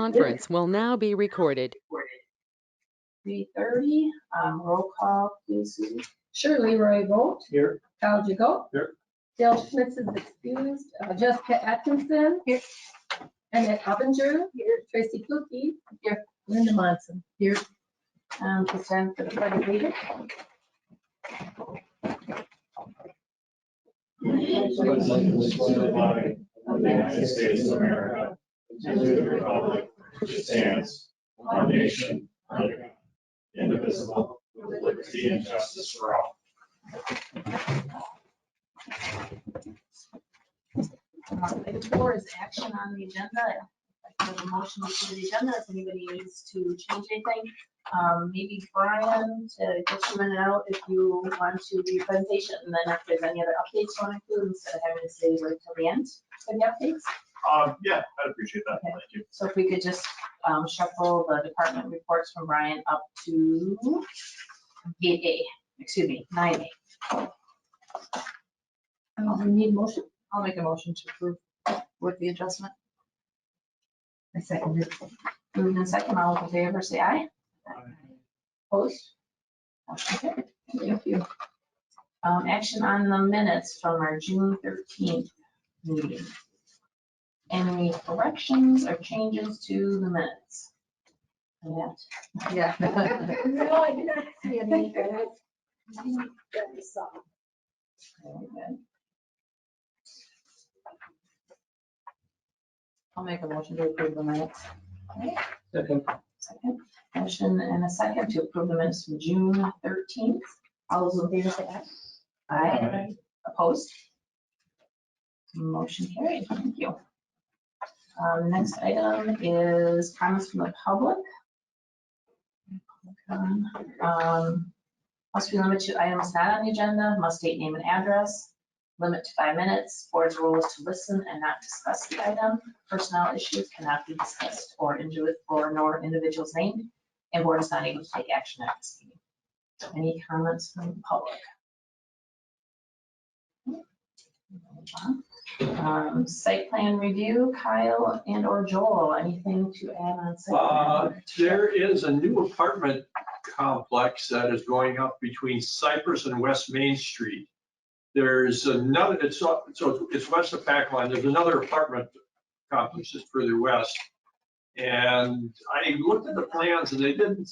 conference will now be recorded. 3:30, roll call, please, Susie. Shirley Roy Vogt. Here. Kyle Jago. Here. Dale Schmitz is excused. Jessica Atkinson. Here. Annette Oppinger. Here. Tracy Kluge. Here. Linda Monson. Here. To send for the pledge of allegiance. Of the United States of America, and to the republic which stands, one nation, under God, indivisible, with liberty and justice for all. Item 4 is action on the agenda. I have a motion to the agenda. If anybody needs to change anything, maybe Brian, to get you in and out if you want to do your presentation, and then if there's any other updates you want to include, instead of having to stay right till the end for the updates. Yeah, I'd appreciate that. Okay. Thank you. So if we could just shuffle the department reports from Brian up to 8A, excuse me, 9A. We need motion. I'll make a motion to approve with the adjustment. I second it. Moved in second, all in favor, say aye. Opposed? Motion carried. Thank you. Action on the minutes from our June 13th meeting. Any corrections or changes to the minutes? Yeah. No, I did not see any. I'll make a motion to approve the minutes. Second. Second. Motion and a second to approve the minutes from June 13th. All those in favor say aye. Aye. Opposed? Motion carried. Thank you. Next item is comments from the public. Must be limited to items not on the agenda, must state name and address, limit to 5 minutes. Board's rule is to listen and not discuss the item. Personnel issues cannot be discussed or nor individuals named, and board is not able to take action at this meeting. Any comments from the public? Site plan review, Kyle and or Joel, anything to add on site plan? There is a new apartment complex that is going up between Cypress and West Main Street. There's another, it's west of Packline. There's another apartment complex just further west. And I looked at the plans and they didn't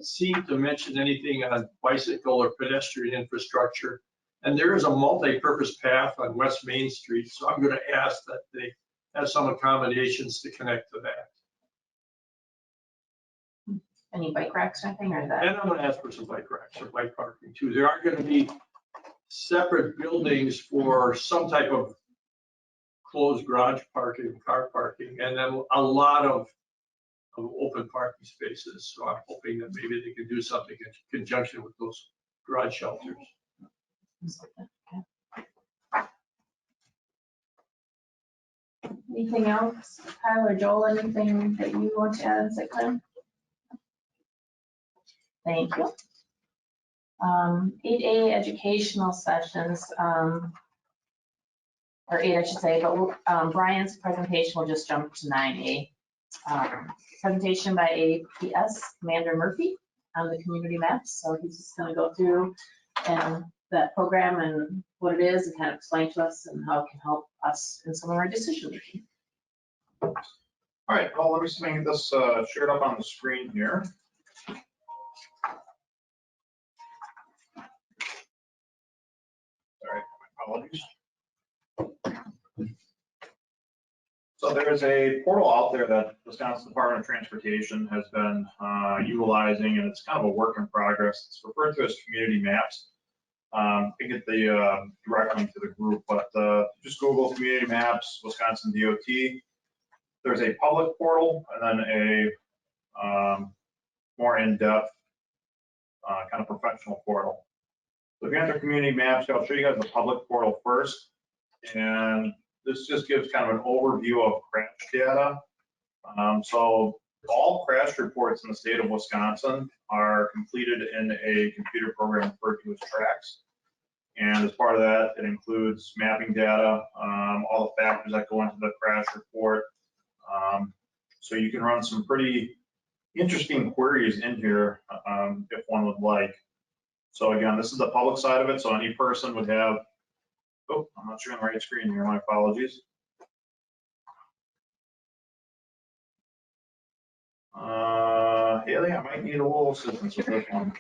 seem to mention anything on bicycle or pedestrian infrastructure. And there is a multi-purpose path on West Main Street, so I'm going to ask that they have some accommodations to connect to that. Any bike racks or anything, or that? And I'm going to ask for some bike racks or bike parking too. There are going to be separate buildings for some type of closed garage parking, car parking, and then a lot of open parking spaces. So I'm hoping that maybe they can do something in conjunction with those garage shelters. Anything else, Kyle or Joel, anything that you want to add on site plan? Thank you. 8A educational sessions, or 8 I should say, but Brian's presentation will just jump to 9A. Presentation by APS Commander Murphy on the community maps. So he's just going to go through and that program and what it is and kind of explain to us and how it can help us in some of our decision making. All right, well, let me see if I can get this shared up on the screen here. Sorry, my apologies. So there's a portal out there that Wisconsin Department of Transportation has been utilizing, and it's kind of a work in progress. It's referred to as Community Maps. I can get the direct link to the group, but just Google Community Maps, Wisconsin DOT. There's a public portal and then a more in-depth kind of professional portal. So if you enter Community Maps, I'll show you guys the public portal first. And this just gives kind of an overview of crash data. So all crash reports in the state of Wisconsin are completed in a computer program referred to as Tracks. And as part of that, it includes mapping data, all the factors that go into the crash report. So you can run some pretty interesting queries in here if one would like. So again, this is the public side of it. So any person would have, oh, I'm not sure on the right screen here, my apologies. Haley, I might need a little assistance with this one.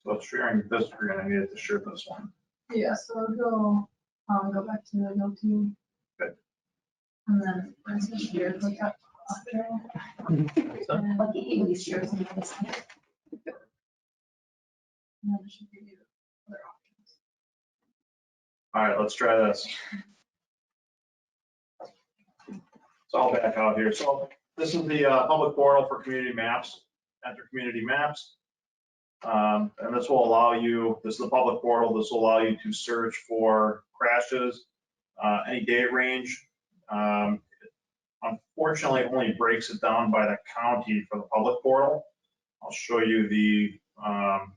So sharing this screen, I needed to share this one. Yeah, so go back to the go to. Okay. And then once you share, click up. And Like the English shares and this. then it should give you other options. All right, let's try this. So I'll back out here. So this is the public portal for community maps. Enter community maps. And this will allow you, this is the public portal, this will allow you to search for crashes, any date range. Unfortunately, it only breaks it down by the county for the public portal. I'll show you the kind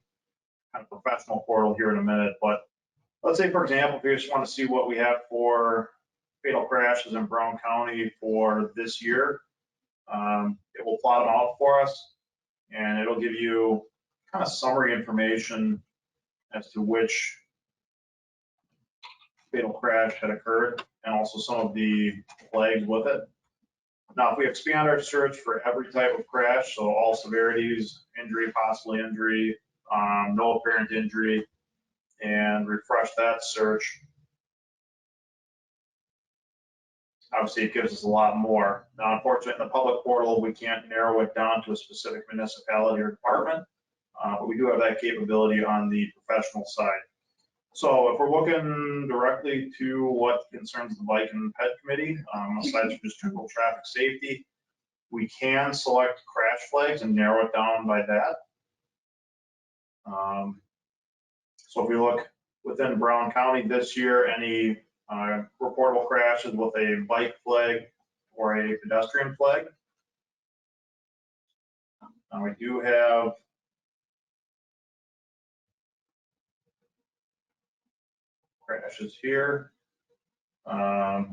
of professional portal here in a minute, but let's say, for example, if you just want to see what we have for fatal crashes in Brown County for this year, it will plot them out for us, and it'll give you kind of summary information as to which fatal crash had occurred, and also some of the flags with it. Now, if we expand our search for every type of crash, so all severities, injury, possibly injury, no apparent injury, and refresh that search, obviously it gives us a lot more. Now, unfortunately, in the public portal, we can't narrow it down to a specific municipality or department, but we do have that capability on the professional side. So if we're looking directly to what concerns the Bike and Ped Committee, aside from just general traffic safety, we can select crash flags and narrow it down by that. So if we look within Brown County this year, any reportable crashes with a bike flag or a pedestrian flag. Now we do have crashes here. I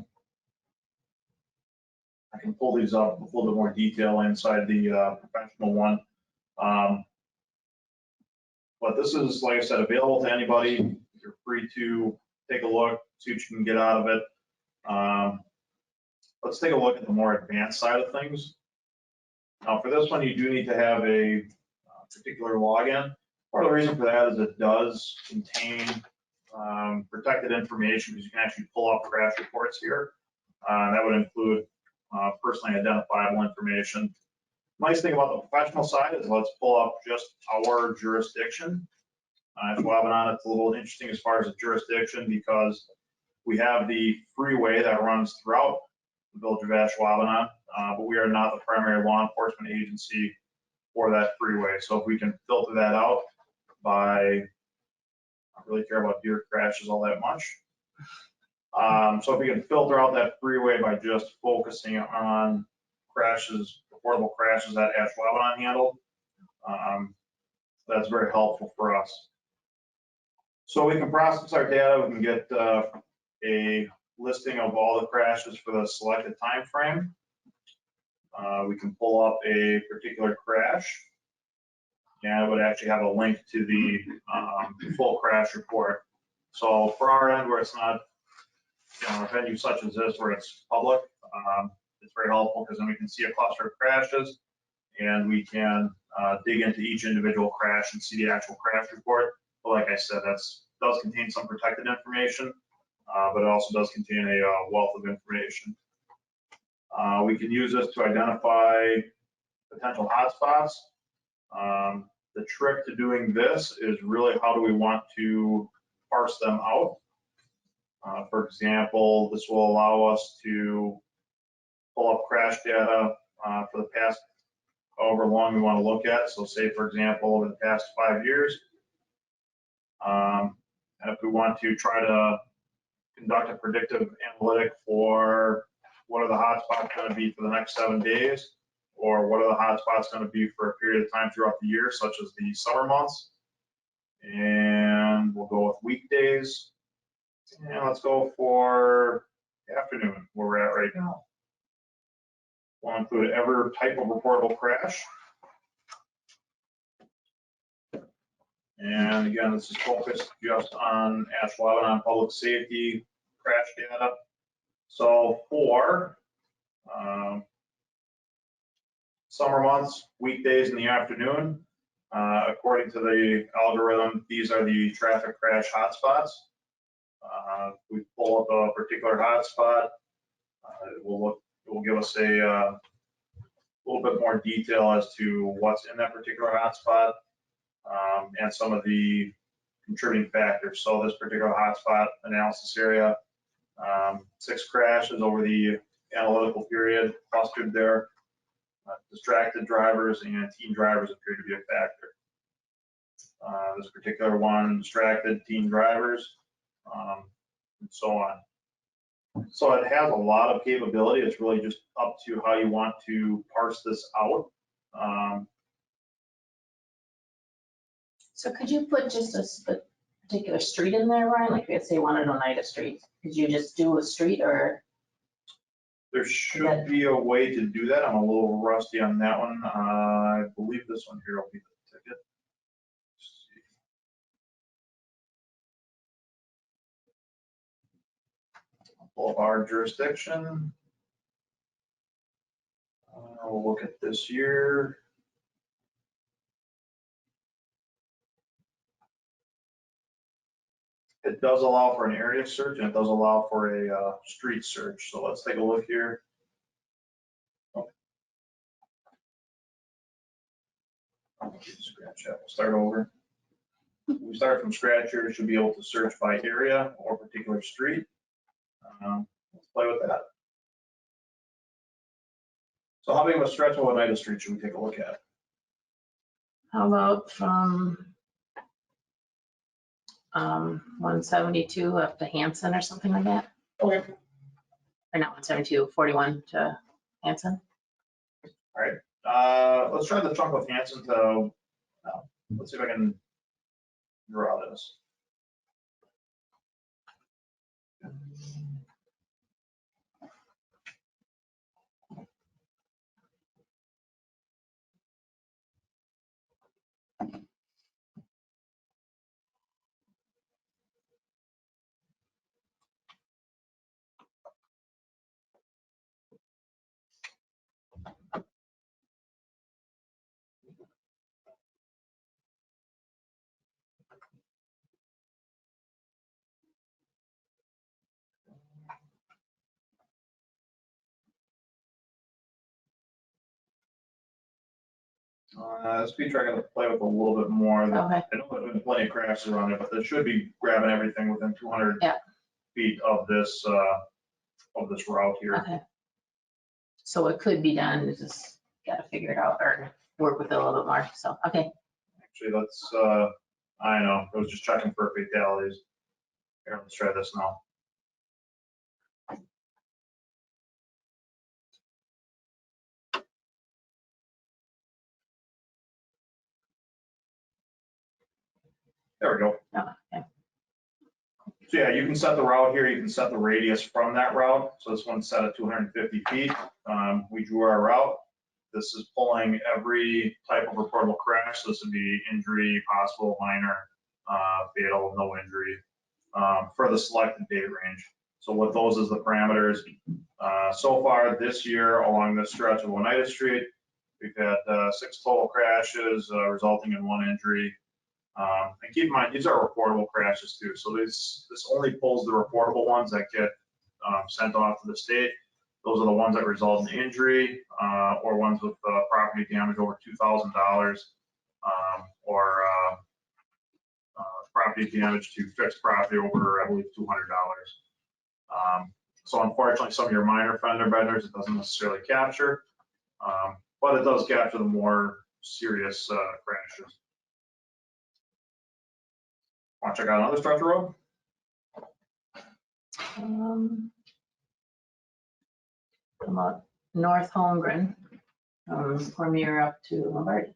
can pull these up with a little bit more detail inside the professional one. But this is, like I said, available to anybody. You're free to take a look, see what you can get out of it. Let's take a look at the more advanced side of things. Now, for this one, you do need to have a particular login. Part of the reason for that is it does contain protected information, because you can actually pull up crash reports here. That would include personally identifiable information. Nice thing about the professional side is let's pull up just our jurisdiction. Ashwaubenon, it's a little interesting as far as the jurisdiction, because we have the freeway that runs throughout the village of Ashwaubenon, but we are not the primary law enforcement agency for that freeway. So if we can filter that out by, I don't really care about deer crashes all that much. So if we can filter out that freeway by just focusing on crashes, reportable crashes that Ashwaubenon handled, that's very helpful for us. So we can process our data, we can get a listing of all the crashes for the selected time frame. We can pull up a particular crash, and it would actually have a link to the full crash report. So for our end, where it's not, a venue such as this where it's public, it's very helpful, because then we can see a cluster of crashes, and we can dig into each individual crash and see the actual crash report. But like I said, that does contain some protected information, but it also does contain a wealth of information. We can use this to identify potential hotspots. The trick to doing this is really how do we want to parse them out. For example, this will allow us to pull up crash data for the past however long we want to look at. So say, for example, over the past 5 years. And if we want to try to conduct a predictive analytic for what are the hotspots going to be for the next 7 days, or what are the hotspots going to be for a period of time throughout the year, such as the summer months. And we'll go with weekdays. And let's go for afternoon, where we're at right now. We'll include every type of reportable crash. And again, this is focused just on Ashwaubenon public safety crash data. So for summer months, weekdays in the afternoon, according to the algorithm, these are the traffic crash hotspots. We pull up a particular hotspot. It will give us a little bit more detail as to what's in that particular hotspot and some of the contributing factors. So this particular hotspot analysis area, 6 crashes over the analytical period clustered there. Distracted drivers and teen drivers appear to be a factor. This particular one, distracted teen drivers, and so on. So it has a lot of capability. It's really just up to how you want to parse this out. So could you put just a particular street in there, Ryan? Like if you wanted Oneida Street, could you just do a street or? There should be a way to do that. I'm a little rusty on that one. I believe this one here will be the ticket. I'll pull up our jurisdiction. We'll look at this year. It does allow for an area search and it does allow for a street search. So let's take a look here. Scratch that. We'll start over. We start from scratch here. You should be able to search by area or particular street. Let's play with that. So how big of a stretch of Oneida Street should we take a look at? How about from 172 up to Hanson or something like that? Okay. Or not 172, 41 to Hanson? All right. Let's try the chunk of Hanson to, let's see if I can draw this. This feature I got to play with a little bit more. Okay. I know there's been plenty of crashes around it, but there should be grabbing everything within 200 feet of this route here. Okay. So it could be done, it's just gotta figure it out or work with it a little bit more, so, okay. Actually, let's, I know, I was just checking for fatalities. Here, let's try this now. There we go. Oh, okay. So yeah, you can set the route here, you can set the radius from that route. So this one's set at 250 feet. We drew our route. This is pulling every type of reportable crash. So this would be injury, possible, minor, fatal, no injury, for the selected date range. So with those as the parameters, so far this year along this stretch of Oneida Street, we've had 6 total crashes resulting in 1 injury. And keep in mind, these are reportable crashes too. So this only pulls the reportable ones that get sent off to the state. Those are the ones that result in injury or ones with property damage over $2,000 or property damage to fixed property over, I believe, $200. So unfortunately, some of your minor fender benders, it doesn't necessarily capture, but it does capture the more serious crashes. Want to check out another stretch of road? Come up North Holmgren, Cormier up to Lombardi.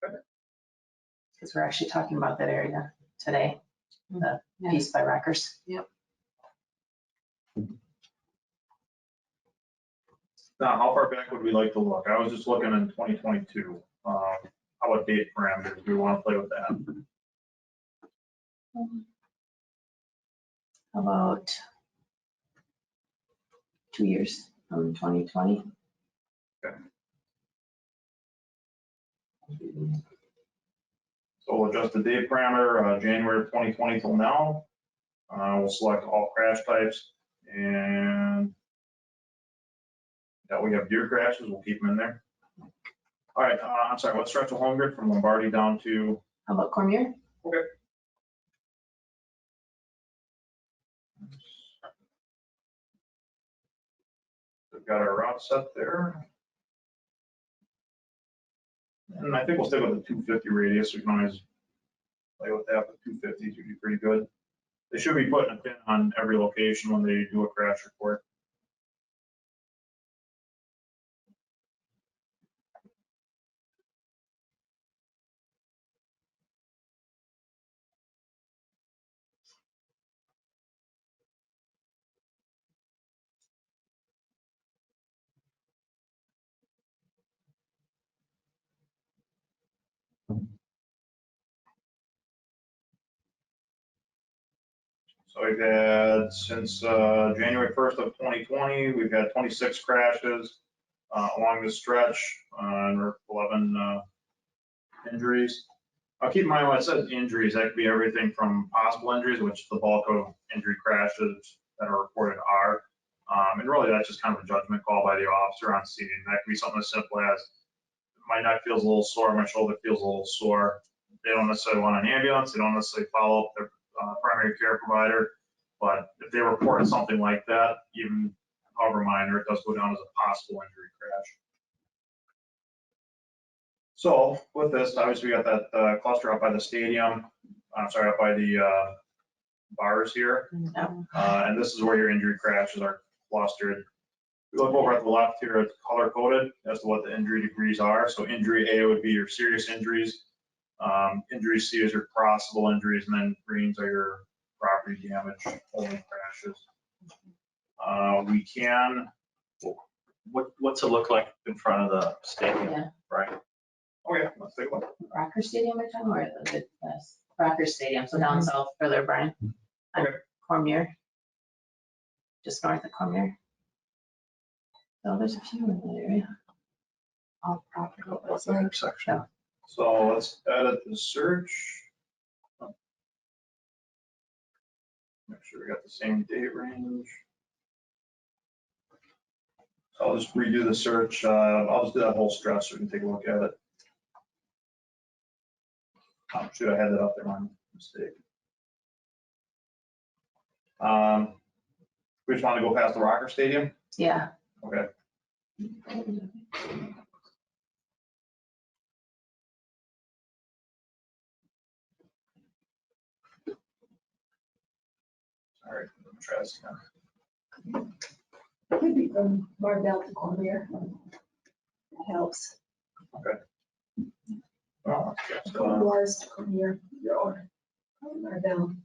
Because we're actually talking about that area today, the piece by Rikers. Yep. Now, how far back would we like to look? I was just looking in 2022. How about date parameters? Do we want to play with that? How about 2 years from 2020? So we'll adjust the date parameter, January of 2020 till now. We'll select all crash types, and that we have deer crashes, we'll keep them in there. All right, I'm sorry, what stretch of home grid from Lombardi down to? How about Cormier? Okay. We've got our route set there. And I think we'll stick with the 250 radius. We can always play with that, but 250 should be pretty good. They should be putting a pin on every location when they do a crash report. So we've had, since January 1st of 2020, we've had 26 crashes along this stretch, and 11 injuries. Keep in mind when it says injuries, that could be everything from possible injuries, which the bulk of injury crashes that are reported are. And really that's just kind of a judgment call by the officer on scene. That could be something as simple as my neck feels a little sore, my shoulder feels a little sore. They don't necessarily want an ambulance, they don't necessarily follow up their primary care provider, but if they report something like that, even however minor, it does go down as a possible injury crash. So with this, obviously we got that cluster up by the stadium, I'm sorry, up by the bars here. And this is where your injury crashes are clustered. We look over at the left here, it's color coded as to what the injury degrees are. So injury A would be your serious injuries. Injury C is your crossable injuries, and then greens are your property damage only crashes. We can. What's it look like in front of the stadium? Yeah. Right. Okay, let's take a look. Rocker Stadium, we're talking, or the Rocker Stadium, so down south further, Brian. Okay. Cormier. Just north of Cormier. So there's a few in that area. All property. What's the intersection? So let's edit the search. Make sure we got the same date range. So I'll just redo the search. I'll just do that whole stretch so we can take a look at it. Oh, shoot, I had that up there, my mistake. We just want to go past the Rocker Stadium? Yeah. Okay. All right, let me try this again. Could be from Marvell to Cormier. That helps. Okay. Well, From Lars to Cormier, or Marvell.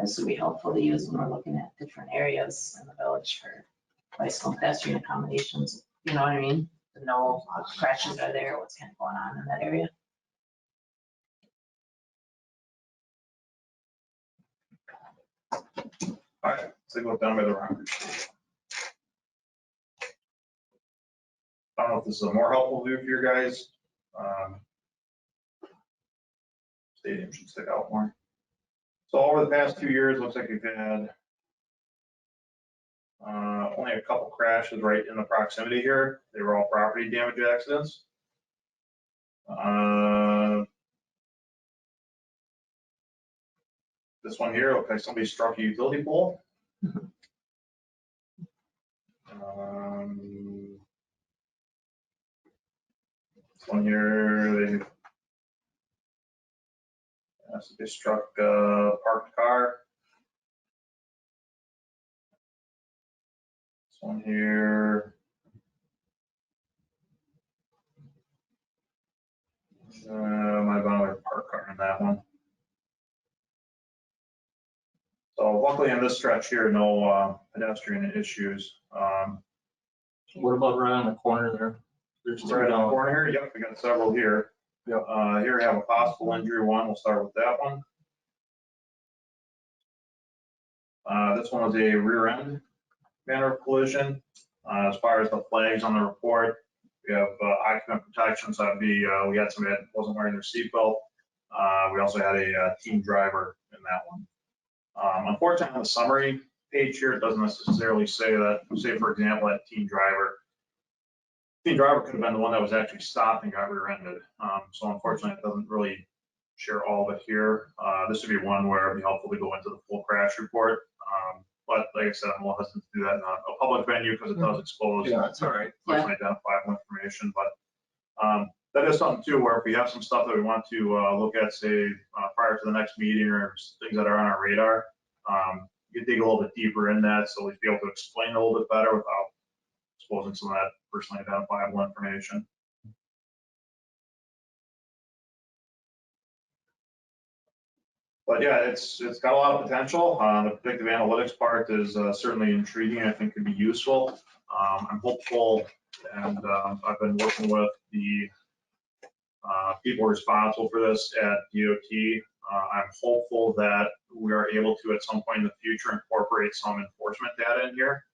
This would be helpful to use when we're looking at different areas in the village for bicycle and pedestrian accommodations. You know what I mean? To know what crashes are there, what's kind of going on in that area. all right, let's take a look down by the Rocker Stadium. I don't know if this is a more helpful view for you guys. Stadium should stick out more. So over the past 2 years, looks like we've had only a couple crashes right in the proximity here. They were all property damage accidents. This one here, looks like somebody struck a utility pole. This one here, they struck a parked car. one here. Might have been another park car in that one. So luckily on this stretch here, no pedestrian issues. What about around the corner there? There's two Right on the down. corner here, yep, we got several here. Yep. Here we have a possible injury one, we'll start with that one. This one was a rear end manner of collision. As far as the flags on the report, we have occupant protection, so that'd be, we had somebody that wasn't wearing their seatbelt. We also had a teen driver in that one. Unfortunately, on the summary page here, it doesn't necessarily say that, say for example, that teen driver could have been the one that was actually stopped and got rear-ended. So unfortunately, it doesn't really share all of it here. This would be one where it'd be helpful to go into the full crash report. But like I said, I'm a little hesitant to do that in a public venue because it does expose Yeah, that's all right. personally identifiable information. But that is something too, where if we have some stuff that we want to look at, say, prior to the next meeting or things that are on our radar, you can dig a little bit deeper in that so we'd be able to explain a little bit better without exposing some of that personally identifiable information. But yeah, it's got a lot of potential. The predictive analytics part is certainly intriguing. I think could be useful. I'm hopeful, and I've been working with the people responsible for this at DOT. I'm hopeful that we are able to, at some point in the future, incorporate some enforcement data in here,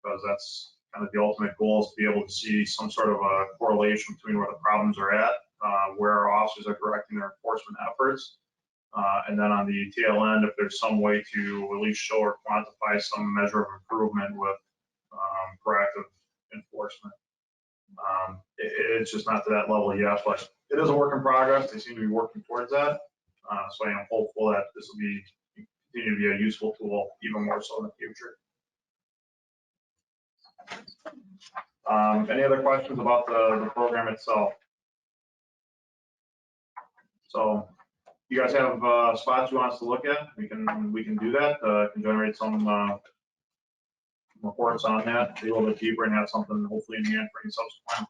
because that's kind of the ultimate goal, is to be able to see some sort of a correlation between where the problems are at, where our officers are directing their enforcement efforts. And then on the tail end, if there's some way to at least show or quantify some measure of improvement with proactive enforcement. It's just not to that level yet, but it is a work in progress. They seem to be working towards that. So I am hopeful that this will continue to be a useful tool, even more so in the future. Any other questions about the program itself? So you guys have spots you want us to look at? We can do that. Can generate some reports on that, dig a little bit deeper, and have something hopefully in hand for any subsequent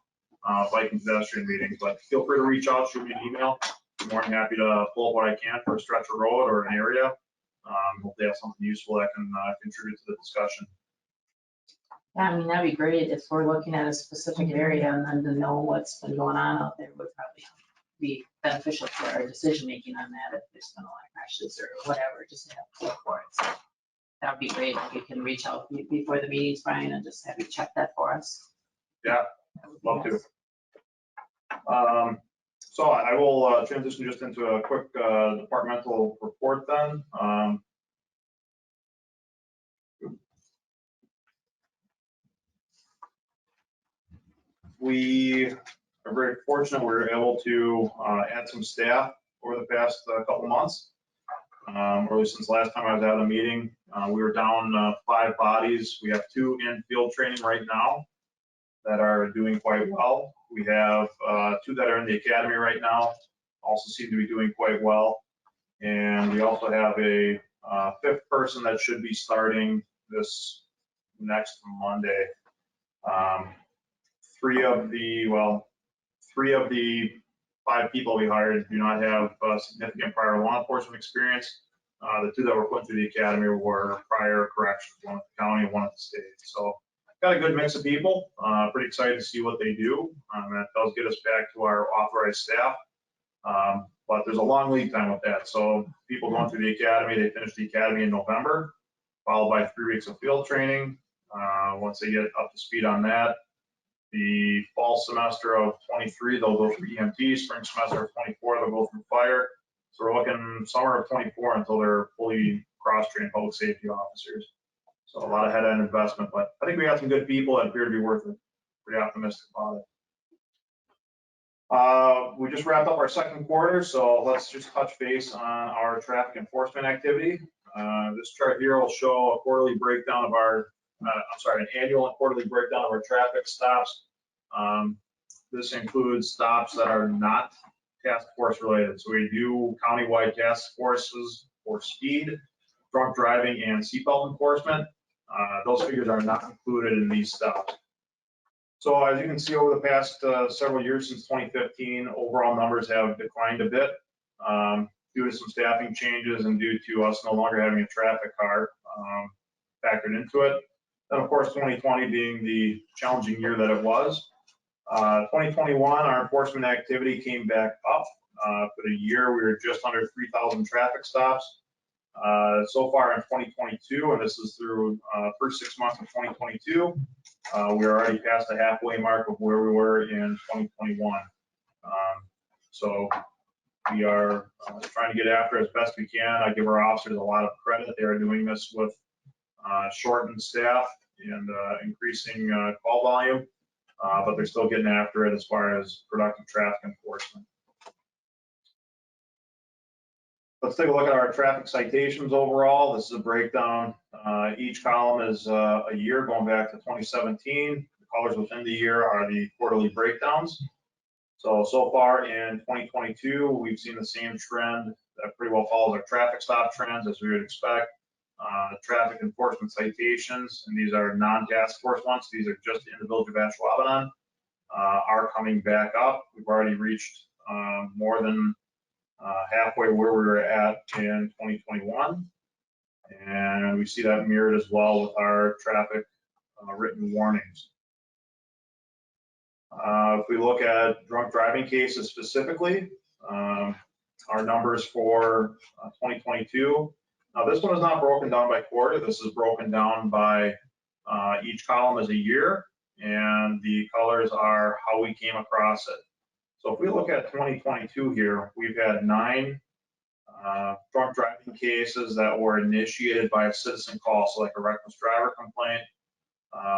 bike and pedestrian meetings. But feel free to reach out, shoot me an email. I'm more than happy to pull up what I can for a stretch of road or an area. Hopefully have something useful that can contribute to the discussion. Yeah, I mean, that'd be great if we're looking at a specific area, and then to know what's been going on out there would probably be beneficial to our decision making on that, if there's been a lot of crashes or whatever, just to have a feel for it. So that would be great if you can reach out before the meetings, Brian, and just have you check that for us. Yeah, love to. So I will transition just into a quick departmental report then. We are very fortunate we were able to add some staff over the past couple months. Really since last time I was at a meeting, we were down 5 bodies. We have 2 in field training right now that are doing quite well. We have 2 that are in the academy right now, also seem to be doing quite well. And we also have a 5th person that should be starting this next Monday. 3 of the 5 people we hired do not have significant prior law enforcement experience. The 2 that were put through the academy were prior corrections, one at the county and one at the state. So got a good mix of people. Pretty excited to see what they do. That does get us back to our authorized staff. But there's a long lead time with that. So people going through the academy, they finish the academy in November, followed by 3 weeks of field training. Once they get up to speed on that, the fall semester of 23, they'll go through EMT. Spring semester of 24, they'll go through fire. So we're looking summer of 24 until they're fully cross-trained public safety officers. So a lot of head-end investment, but I think we got some good people that appear to be worth it. Pretty optimistic about it. We just wrapped up our 2nd quarter, so let's just touch base on our traffic enforcement activity. This chart here will show a quarterly breakdown of our, an annual and quarterly breakdown of our traffic stops. This includes stops that are not task force related. So we do countywide task forces for speed, drunk driving, and seatbelt enforcement. Those figures are not included in these stops. So as you can see, over the past several years since 2015, overall numbers have declined a bit due to some staffing changes and due to us no longer having a traffic car factored into it. Then of course, 2020 being the challenging year that it was. 2021, our enforcement activity came back up. For the year, we were just under 3,000 traffic stops. So far in 2022, and this is through first 6 months of 2022, we're already past the halfway mark of where we were in 2021. So we are trying to get after it as best we can. I give our officers a lot of credit. They are doing this with shortened staff and increasing call volume, but they're still getting after it as far as productive traffic enforcement. Let's take a look at our traffic citations overall. This is a breakdown. Each column is a year going back to 2017. The colors within the year are the quarterly breakdowns. So far in 2022, we've seen the same trend that pretty well follows our traffic stop trends as we would expect. Traffic enforcement citations, and these are non-task force ones. These are just in the village of Ashwaubenon, are coming back up. We've already reached more than halfway where we were at in 2021. And we see that mirrored as well with our traffic written warnings. If we look at drunk driving cases specifically, our numbers for 2022, now this one is not broken down by quarter. This is broken down by each column as a year, and the colors are how we came across it. So if we look at 2022 here, we've had 9 drunk driving cases that were initiated by a citizen call, so like a reckless driver complaint.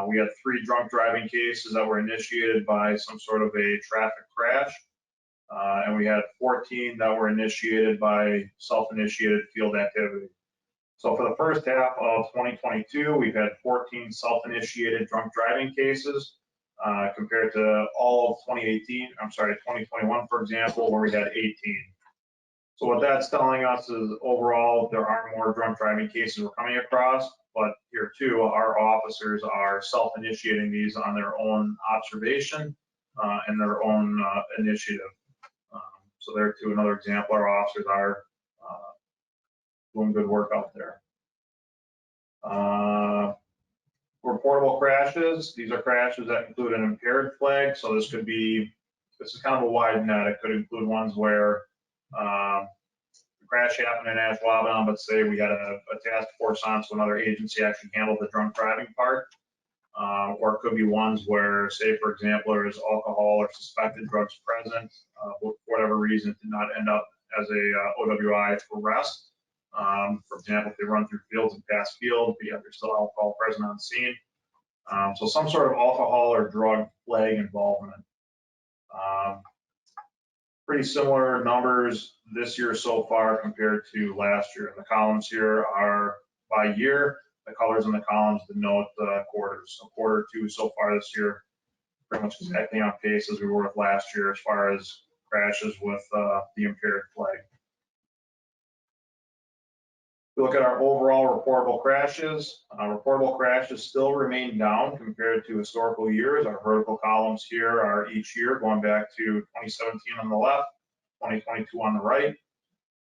We had 3 drunk driving cases that were initiated by some sort of a traffic crash. And we had 14 that were initiated by self-initiated field activity. So for the first half of 2022, we've had 14 self-initiated drunk driving cases compared to all of 2021, for example, where we had 18. So what that's telling us is overall, there are more drunk driving cases we're coming across, but here too, our officers are self-initiating these on their own observation and their own initiative. So there too, another example, our officers are doing good work out there. Reportable crashes, these are crashes that include an impaired flag. So this is kind of a wide net. It could include ones where the crash happened in Ashwaubenon, but say we had a task force on, so another agency actually handled the drunk driving part. Or it could be ones where, say, for example, there is alcohol or suspected drugs present, for whatever reason, it did not end up as a OWI arrest. For example, if they run through fields and pass field, but yet there's still alcohol present on scene. So some sort of alcohol or drug flag involvement. Pretty similar numbers this year so far compared to last year. The columns here are by year. The colors in the columns denote quarters. So quarter 2 so far this year, pretty much exactly on pace as we were with last year as far as crashes with the impaired flag. If we look at our overall reportable crashes still remain down compared to historical years. Our vertical columns here are each year going back to 2017 on the left, 2022 on the right.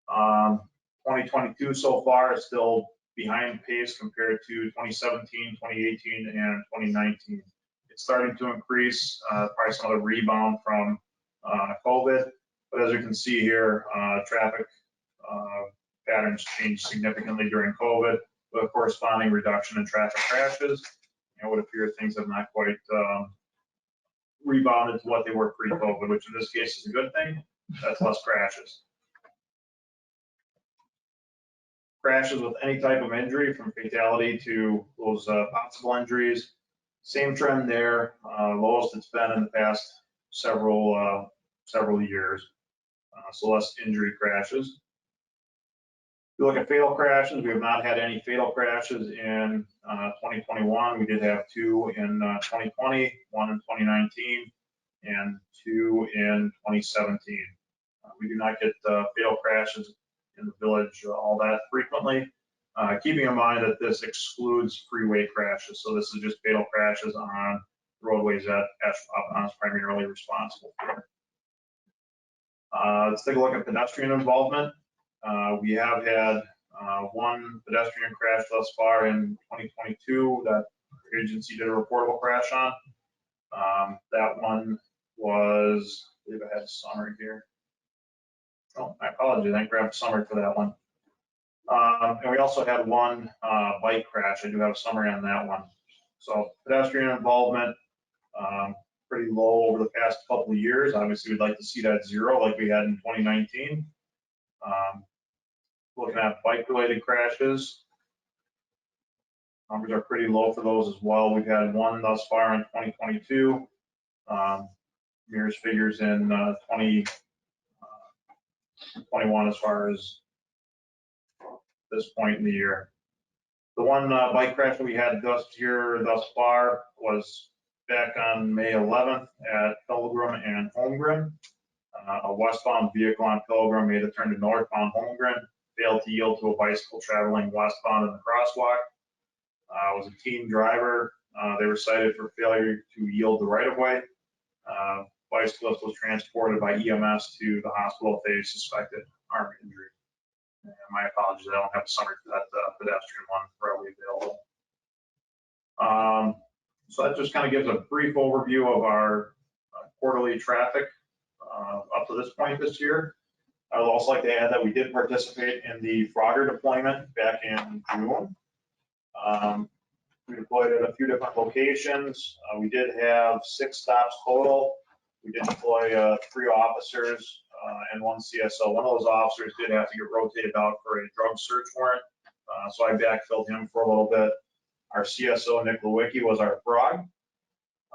2022 so far is still behind pace compared to 2017, 2018, and 2019. It's starting to increase, probably some other rebound from COVID, but as you can see here, traffic patterns changed significantly during COVID, with a corresponding reduction in traffic crashes. It would appear things have not quite rebounded to what they were pre-COVID, which in this case is a good thing. That's less crashes. Crashes with any type of injury, from fatality to those possible injuries, same trend there, lowest it's been in the past several years. So less injury crashes. If you look at fatal crashes, we have not had any fatal crashes in 2021. We did have 2 in 2020, 1 in 2019, and 2 in 2017. We do not get fatal crashes in the village all that frequently. keeping in mind that this excludes freeway crashes. So this is just fatal crashes on roadways that Ashwaubenon is primarily responsible for. Let's take a look at pedestrian involvement. We have had one pedestrian crash thus far in 2022 that our agency did a reportable crash on. That one was, I believe I had a summary here. Oh, my apologies, I grabbed a summary for that one. And we also had one bike crash. I do have a summary on that one. So pedestrian involvement, pretty low over the past couple of years. Obviously, we'd like to see that zero like we had in 2019. Looking at bike-related crashes, numbers are pretty low for those as well. We've had one thus far in 2022. Mirrors figures in 2021 as far as this point in the year. The one bike crash that we had thus far was back on May 11th at Pilgrim and Holmgren. A westbound vehicle on Pilgrim made a turn to northbound Holmgren, failed to yield to a bicycle traveling westbound in the crosswalk. It was a teen driver. They were cited for failure to yield the right-of-way. Bicyclist was transported by EMS to the hospital with a suspected arm injury. My apologies, I don't have a summary for that pedestrian one readily available. So that just kind of gives a brief overview of our quarterly traffic up to this point this year. I would also like to add that we did participate in the Frogger deployment back in June. We deployed at a few different locations. We did have 6 stops total. We did deploy 3 officers and 1 CSO. One of those officers did have to get rotated out for a drug search warrant, so I backfilled him for a little bit. Our CSO, Nick Lewicki, was our frog.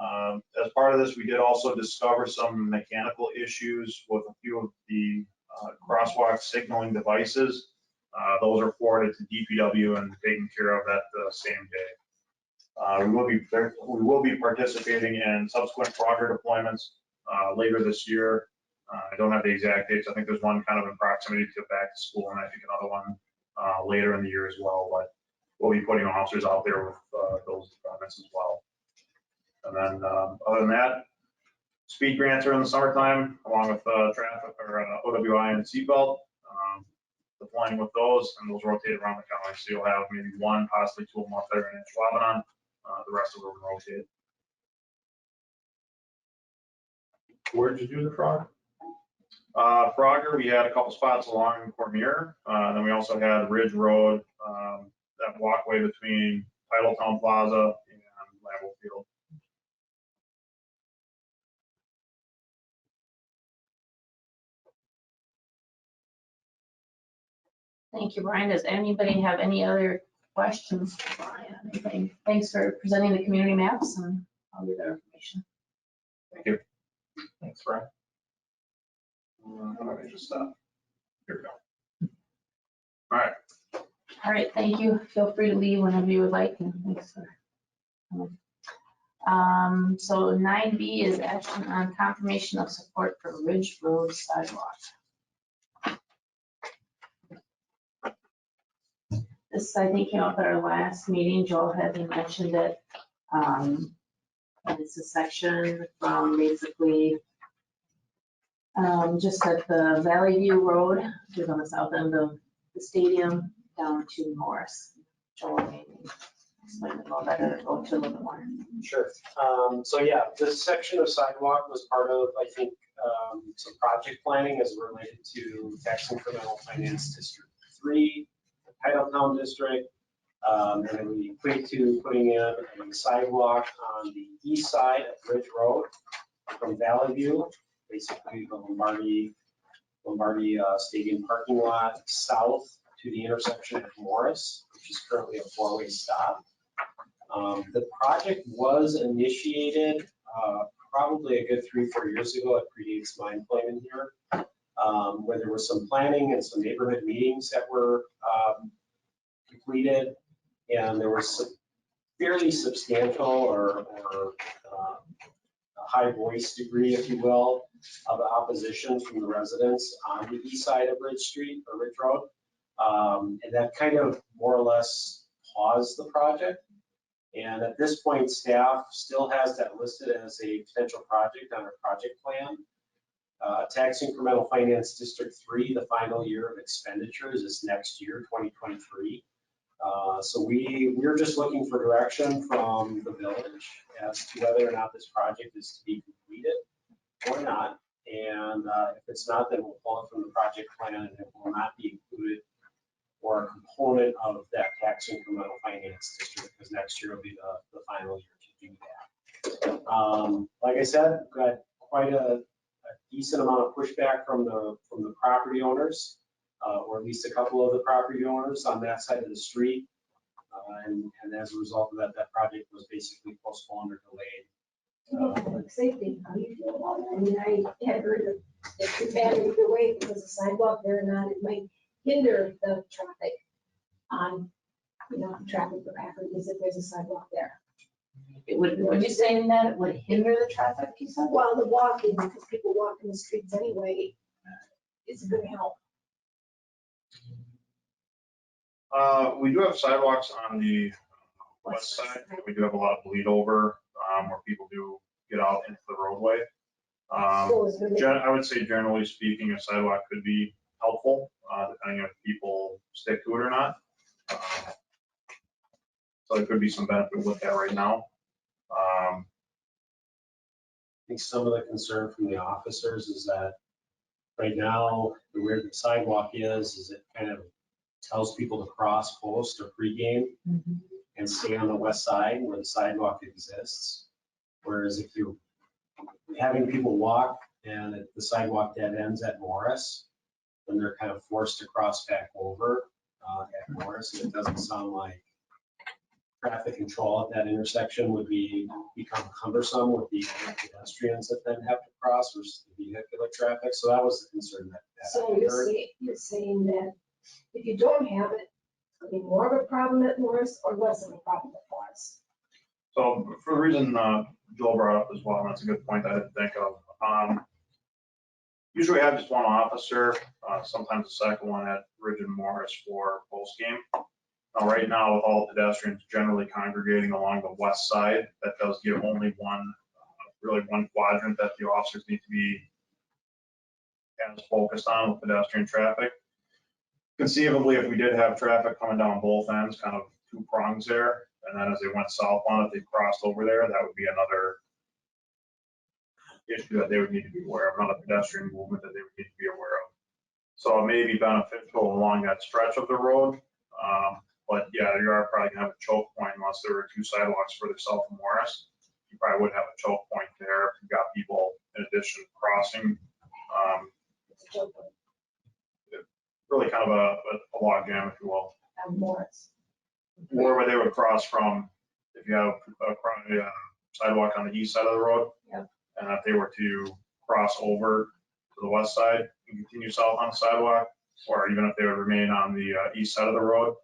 As part of this, we did also discover some mechanical issues with a few of the crosswalk signaling devices. Those are forwarded to DPW and taken care of at the same day. We will be participating in subsequent Frogger deployments later this year. I don't have the exact dates. I think there's one kind of in proximity to back to school, and I think another one later in the year as well. But we'll be putting officers out there with those deployments as well. And then other than that, speed grants are in the summertime, along with traffic or OWI and seatbelt. Deploying with those, and those rotate around the county. So you'll have maybe 1, possibly 2 of them up there in Ashwaubenon. The rest of them rotate. Where did you do the frog? Frogger, we had a couple spots along Cormier. Then we also had Ridge Road, that walkway between Titletown Plaza and Lambeau Field. Thank you, Brian. Does anybody have any other questions for Brian? Anything? Thanks for presenting the community maps and all the other information. Thank you. Thanks, Brian. Let me just stop. Here we go. All right. All right, thank you. Feel free to leave whenever you would like. And thanks for coming. So 9B is action on confirmation of support for Ridge Road sidewalk. This, I think, came up at our last meeting. Joel had mentioned it. And it's a section from basically just at the Valley View Road, which is on the south end of the stadium, down to Morris. Joel, maybe explain it a little better, go to a little bit more. Sure. So yeah, this section of sidewalk was part of, I think, some project planning as related to tax incremental finance district 3, the Titletown district. And then we equate to putting in a sidewalk on the east side of Ridge Road from Valley View, basically the Lombardi Stadium parking lot south to the intersection of Morris, which is currently a 4-way stop. The project was initiated probably a good 3-4 years ago. It predates my employment here, where there was some planning and some neighborhood meetings that were completed, and there was some fairly substantial or a high voice degree, if you will, of opposition from the residents on the east side of Ridge Street or Ridge Road. And that kind of more or less paused the project. And at this point, staff still has that listed as a potential project on our project plan. Tax Incremental Finance District 3, the final year of expenditures is next year, 2023. So we're just looking for direction from the village as to whether or not this project is to be completed or not. And if it's not, then we'll pull it from the project plan and it will not be included or a component of that tax incremental finance district, because next year will be the final year to do that. Like I said, we've got quite a decent amount of pushback from the property owners, or at least a couple of the property owners on that side of the street. And as a result of that, that project was basically postponed or delayed. Public safety, how do you feel about it? I mean, I had heard that it's bad either way because the sidewalk there or not, it might hinder the traffic on, the traffic for Africans if there's a sidewalk there. It would, were you saying that it would hinder the traffic, you said? Well, the walking, because people walk in the streets anyway, is going to help. We do have sidewalks on the west side. We do have a lot of bleed over where people do get out into the roadway. I would say generally speaking, a sidewalk could be helpful, depending on if people stick to it or not. So there could be some benefit with that right now. I think some of the concern from the officers is that right now, the where the sidewalk is it kind of tells people to cross post or pregame and stay on the west side where the sidewalk exists. Whereas if you're having people walk and the sidewalk dead ends at Morris, then they're kind of forced to cross back over at Morris. And it doesn't sound like traffic control at that intersection would become cumbersome with the pedestrians that then have to cross versus the vehicular traffic. So that was the concern that So I heard. you're saying that if you don't have it, it'll be more of a problem at Morris or less of a problem at Morris? So for the reason Joel brought up as well, and that's a good point I didn't think of. Usually we have just one officer, sometimes a second one at Ridge and Morris for post game. Now, right now, with all pedestrians generally congregating along the west side, that does give only really one quadrant that the officers need to be as focused on with pedestrian traffic. Conceivably, if we did have traffic coming down both ends, kind of two prongs there, and then as they went southbound, if they crossed over there, that would be another issue that they would need to be aware of, another pedestrian movement that they would need to be aware of. So it may be beneficial along that stretch of the road. But yeah, you are probably gonna have a choke point unless there were two sidewalks further south of Morris. You probably would have a choke point there if you've got people in addition crossing. Really kind of a log jam, if you will. Morris. Where they would cross from, if you have a sidewalk on the east side of the road. Yep. And if they were to cross over to the west side and continue south on the sidewalk, or even if they would remain on the east side of the road,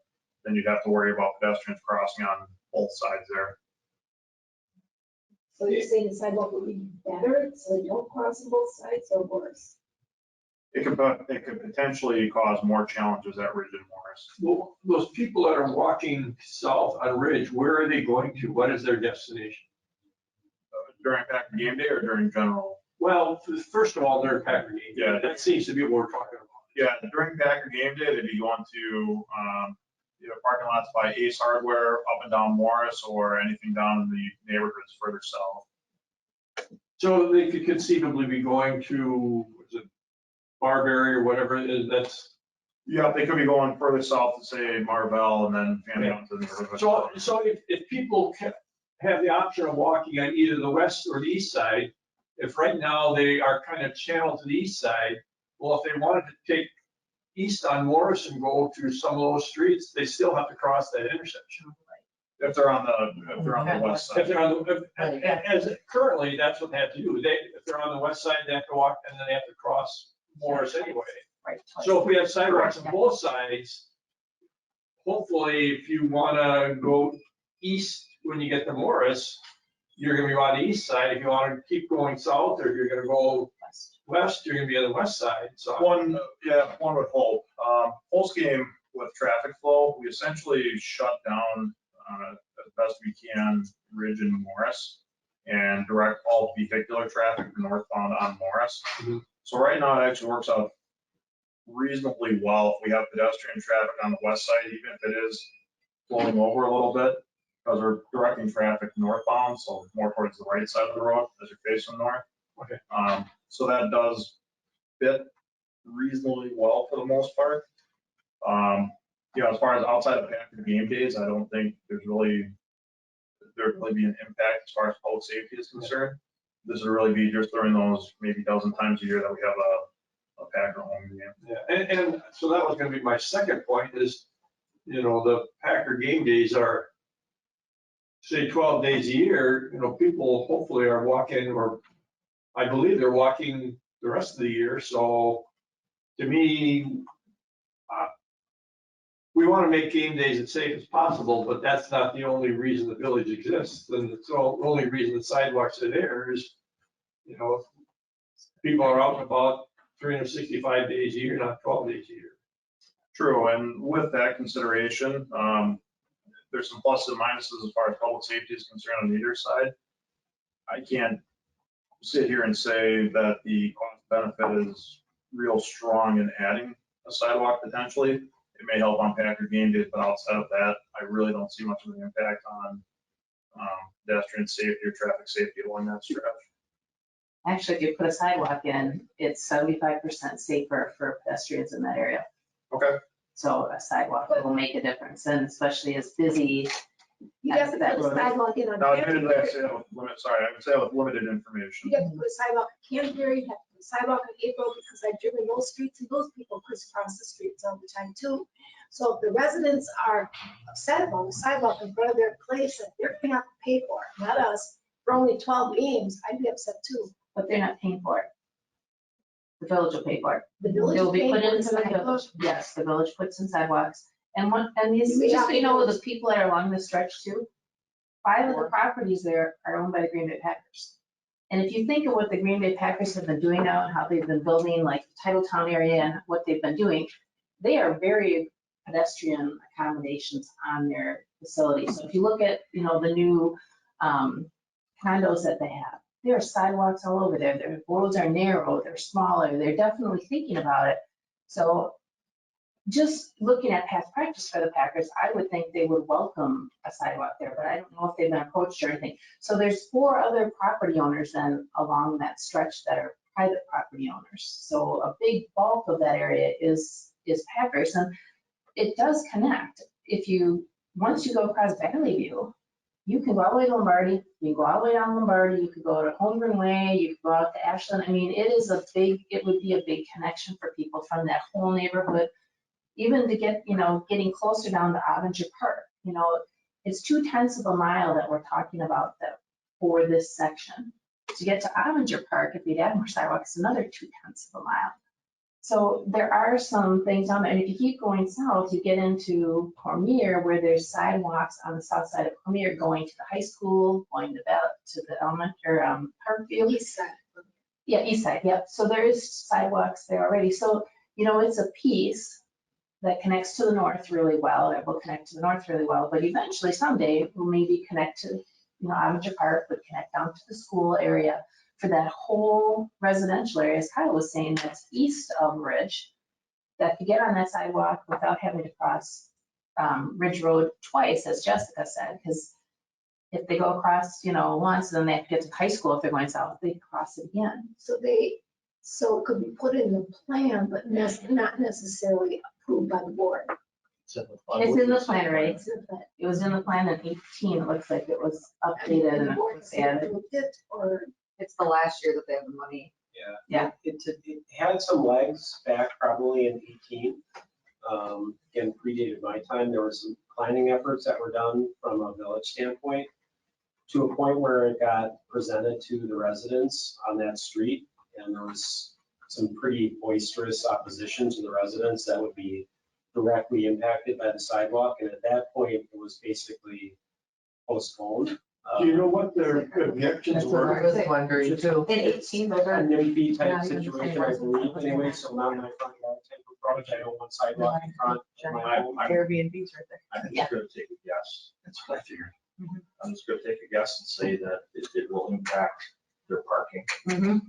then you'd have to worry about pedestrians crossing on both sides there. So you're saying the sidewalk would be better, so they don't cross on both sides, or worse? It could potentially cause more challenges at Ridge and Morris. Well, those people that are walking south on Ridge, where are they going to? What is their destination? During Packer game day or during general? Well, first of all, they're Packer game. Yeah. That seems to be what we're talking about. Yeah, during Packer game day, they'd be going to either parking lots by Ace Hardware up and down Morris or anything down in the neighborhoods further south. So they could conceivably be going to, was it Barberry or whatever it is, that's. Yeah, they could be going further south to say Marvell and then fanning out to the neighborhood. So if people have the option of walking on either the west or the east side, if right now they are kind of channeled to the east side, well, if they wanted to take east on Morris and go to some of those streets, they still have to cross that intersection. If they're on the west side. If they're on the, currently, that's what they have to do. If they're on the west side, they have to walk and then they have to cross Morris anyway. Right. So if we have sidewalks on both sides, hopefully if you wanna go east when you get to Morris, you're gonna be on the east side. If you wanna keep going south or if you're gonna go west, you're gonna be on the west side. So One would hope. Post game, with traffic flow, we essentially shut down as best we can Ridge and Morris and direct all vehicular traffic northbound on Morris. Mhm. So right now, it actually works out reasonably well if we have pedestrian traffic on the west side, even if it is flowing over a little bit, because we're directing traffic northbound, so more towards the right side of the road as you're facing north. Okay. So that does fit reasonably well for the most part. As far as outside of Packer game days, I don't think there'd really be an impact as far as public safety is concerned. This would really be just during those maybe dozen times a year that we have a Packer home game. Yeah, and so that was gonna be my second point is, the Packer game days are, say, 12 days a year, people hopefully are walking, or I believe they're walking the rest of the year. So to me, we want to make game days as safe as possible, but that's not the only reason the village exists. And the only reason the sidewalks are there is, people are out and about 365 days a year, not 12 days a year. True, and with that consideration, there's some pluses and minuses as far as public safety is concerned on either side. I can't sit here and say that the cost benefit is real strong in adding a sidewalk potentially. It may help on Packer game days, but outside of that, I really don't see much of an impact on pedestrian safety or traffic safety along that stretch. Actually, if you put a sidewalk in, it's 75% safer for pedestrians in that area. Okay. So a sidewalk will make a difference, and especially as busy. You have to put a sidewalk in on Now, admittedly, I Canterbury. say that with I would say with limited information. You have to put a sidewalk in Canterbury, you have to put a sidewalk in April, because I've driven those streets and those people crisscross the streets all the time too. So if the residents are upset about the sidewalk in front of their place that they're gonna have to pay for, it, not us, for only 12 games, I'd be upset too. But they're not paying for it. The village will pay for it. The village They'll be is put paying for into the the sidewalk. village. Yes, the village puts in sidewalks. And these, We just have so to you know, know- the people that are along this stretch too, 5 of the properties there are owned by the Green Bay Packers. And if you think of what the Green Bay Packers have been doing now and how they've been building like Titletown area and what they've been doing, they are very pedestrian accommodations on their facility. So if you look at, the new condos that they have, there are sidewalks all over there. Their roads are narrow, they're smaller, they're definitely thinking about it. So just looking at past practice for the Packers, I would think they would welcome a sidewalk there, but I don't know if they've been approached or anything. So there's 4 other property owners then along that stretch that are private property owners. So a big bulk of that area is Packers, and it does connect. Once you go across Valley View, you can go all the way to Lombardi, you can go all the way down Lombardi, you could go to Holmgren Way, you could go out to Ashland. I mean, it would be a big connection for people from that whole neighborhood. Even to get, getting closer down to Avenger Park, it's 0.2 of a mile that we're talking about for this section. To get to Avenger Park, if you'd add more sidewalks, another 0.2 of a mile. So there are some things on there, and if you keep going south, you get into Cormier, where there's sidewalks on the south side of Cormier going to the high school, going to the elementary, Parkview. East side. Yeah, east side, yep. So there is sidewalks there already. So, it's a piece that connects to the north really well, that will connect to the north really well, but eventually someday we'll maybe connect to, Avenger Park, would connect down to the school area for that whole residential area, as Kyle was saying, that's east of Ridge, that could get on that sidewalk without having to cross Ridge Road twice, as Jessica said, because if they go across, once, then they have to get to high school if they're going south, they cross it again. So it could be put in the plan, but not necessarily approved by the board. It's in the plan, right? It's in the plan. It was in the plan in 18, it looks like it was updated and The it board was has added. approved it, or It's the last year that they have the money. Yeah. It had some legs back probably in 18. Again, predated my time. There were some planning efforts that were done from a village standpoint to a point where it got presented to the residents on that street. And there was some pretty boisterous opposition to the residents that would be directly impacted by the sidewalk. And at that point, it was basically postponed. Do you know what their objections That's what I were? was wondering too. In 18, A those are, NIMBY type Not even the situation, same I residents. believe, anyway, so not my front yard type of approach. I don't want sidewalk in front. Airbnb's right there. I'm just gonna take a guess. That's what I figured. I'm just gonna take a guess and say that it will impact their parking. Mhm.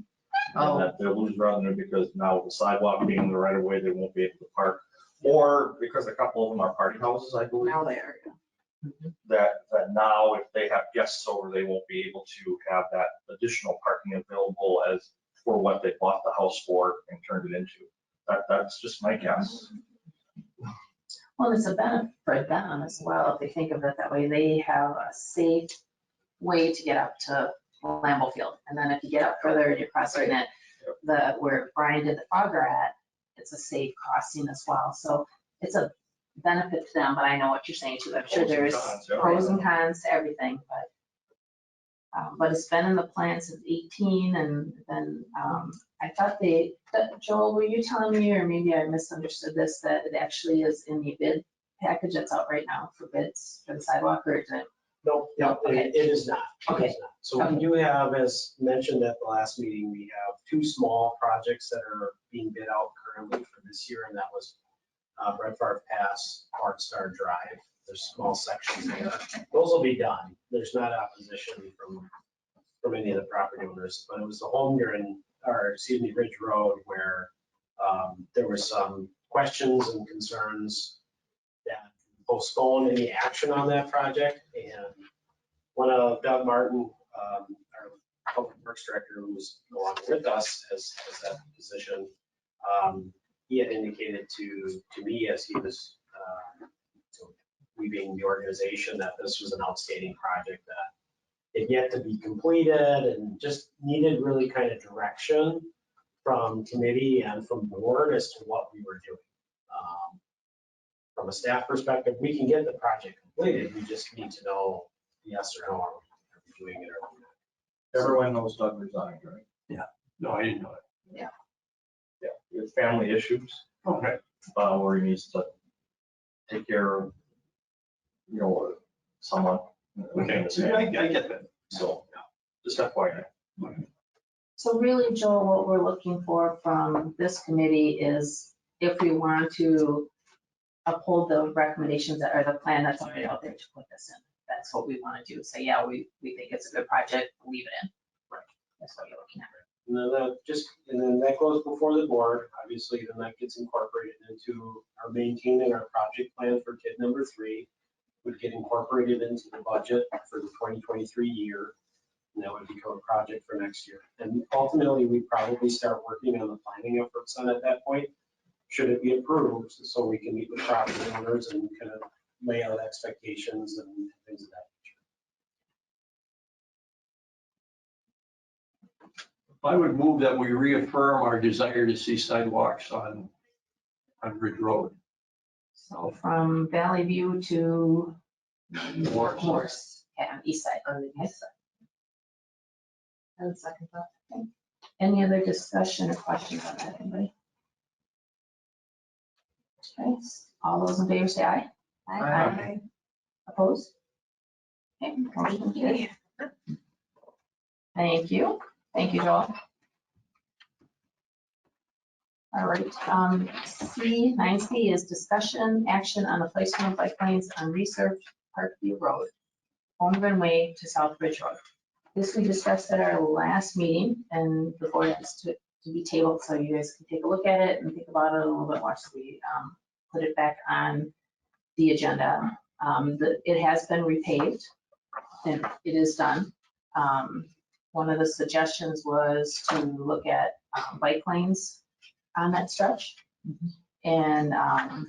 And that they'll lose revenue because now the sidewalk being in the right of way, they won't be able to park. Or because a couple of them are party houses, I believe, Now they are. that now if they have guests over, they won't be able to have that additional parking available as for what they bought the house for and turned it into. That's just my guess. Well, it's a benefit for them as well, if they think of it that way. They have a safe way to get up to Lambeau Field. And then if you get up further, you're crossing it, where Brian did the Fogger at, it's a safe crossing as well. So it's a benefit to them, but I know what you're saying too. I'm sure Pros and there's cons, yeah. pros and cons to everything, but it's been in the plan since 18, and then I thought Joel, were you telling me, or maybe I misunderstood this, that it actually is in the bid package that's out right now for bids for the sidewalk, or is it? No, Okay. it is not. It Okay. is not. So we do have, as mentioned at the last meeting, we have 2 small projects that are being bid out currently for this year, and that was Red Farm Pass, Park Star Drive. There's small sections there. Those will be done. There's not opposition from any of the property owners, but it was the Ridge Road where there were some questions and concerns that postponed any action on that project. And one of Doug Martin, our public works director, who was no longer with us as that position, he had indicated to me as he was leaving the organization that this was an outstanding project that had yet to be completed and just needed really kind of direction from committee and from board as to what we were doing. From a staff perspective, we can get the project completed. We just need to know yes or no, are we doing it or not. Everyone knows Doug resigned, right? No, I didn't know it. Yeah, he has family issues, Okay. where he needs to take care of, someone. Okay, I get that. So, just FYI. So really, Joel, what we're looking for from this committee is if we want to uphold the recommendations that are the plan that's already out there to put this in. That's what we want to do. Say, yeah, we think it's a good project, leave it in. Right. That's what you're looking at. And then that goes before the board. Obviously, then that gets incorporated into our maintaining our project plan for kit number 3. Would get incorporated into the budget for the 2023 year. And that would become a project for next year. And ultimately, we'd probably start working on the planning efforts on at that point, should it be approved, so we can meet with property owners and kind of lay out expectations and things of that nature. I would move that we reaffirm our desire to see sidewalks on Ridge Road. So from Valley View to Morse. yeah, on east side. On the east side. And second thought. Any other discussion or questions on that, anybody? Okay, all those in favor say aye. Aye. Opposed? Okay, motion carries. Thank you. Thank you, Joel. All right, 9C is discussion action on the placement of bike lanes on Research Parkview Road, Holmgren Way to South Ridge Road. This we discussed at our last meeting, and the board is to be tabled so you guys can take a look at it and think about it a little bit more. So we put it back on the agenda. It has been repaved and it is done. One of the suggestions was to look at bike lanes on that stretch. And I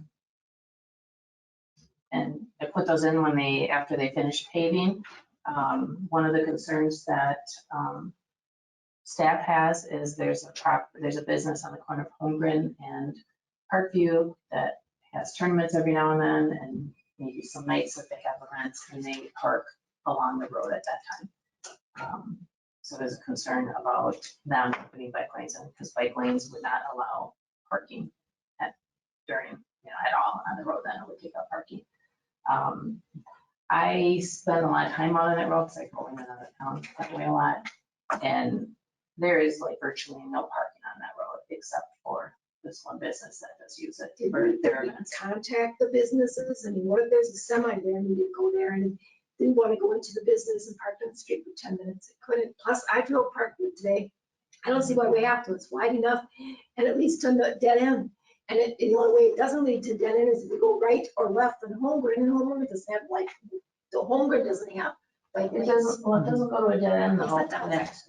put those in after they finished paving. One of the concerns that staff has is there's a business on the corner of Holmgren and Parkview that has tournaments every now and then, and maybe some nights that they have events, and they park along the road at that time. So there's a concern about them putting bike lanes in, because bike lanes would not allow parking at all on the road. Then it would take up parking. I spend a lot of time out on that road because I go in and out of town that way a lot, and there is like virtually no parking on that road except for this one business that does use it Did for we their events. contact the businesses? I mean, what if there's a semi there and we didn't go there and didn't want to go into the business and park on the street for 10 minutes? It couldn't. Plus, I drove Parkwood today. I don't see why we have to. It's wide enough and at least to the dead end. And the only way it doesn't lead to dead end is if we go right or left on Holmgren, and Holmgren doesn't have like, the Holmgren doesn't have bike It lanes. doesn't, well, it doesn't go to a dead end though.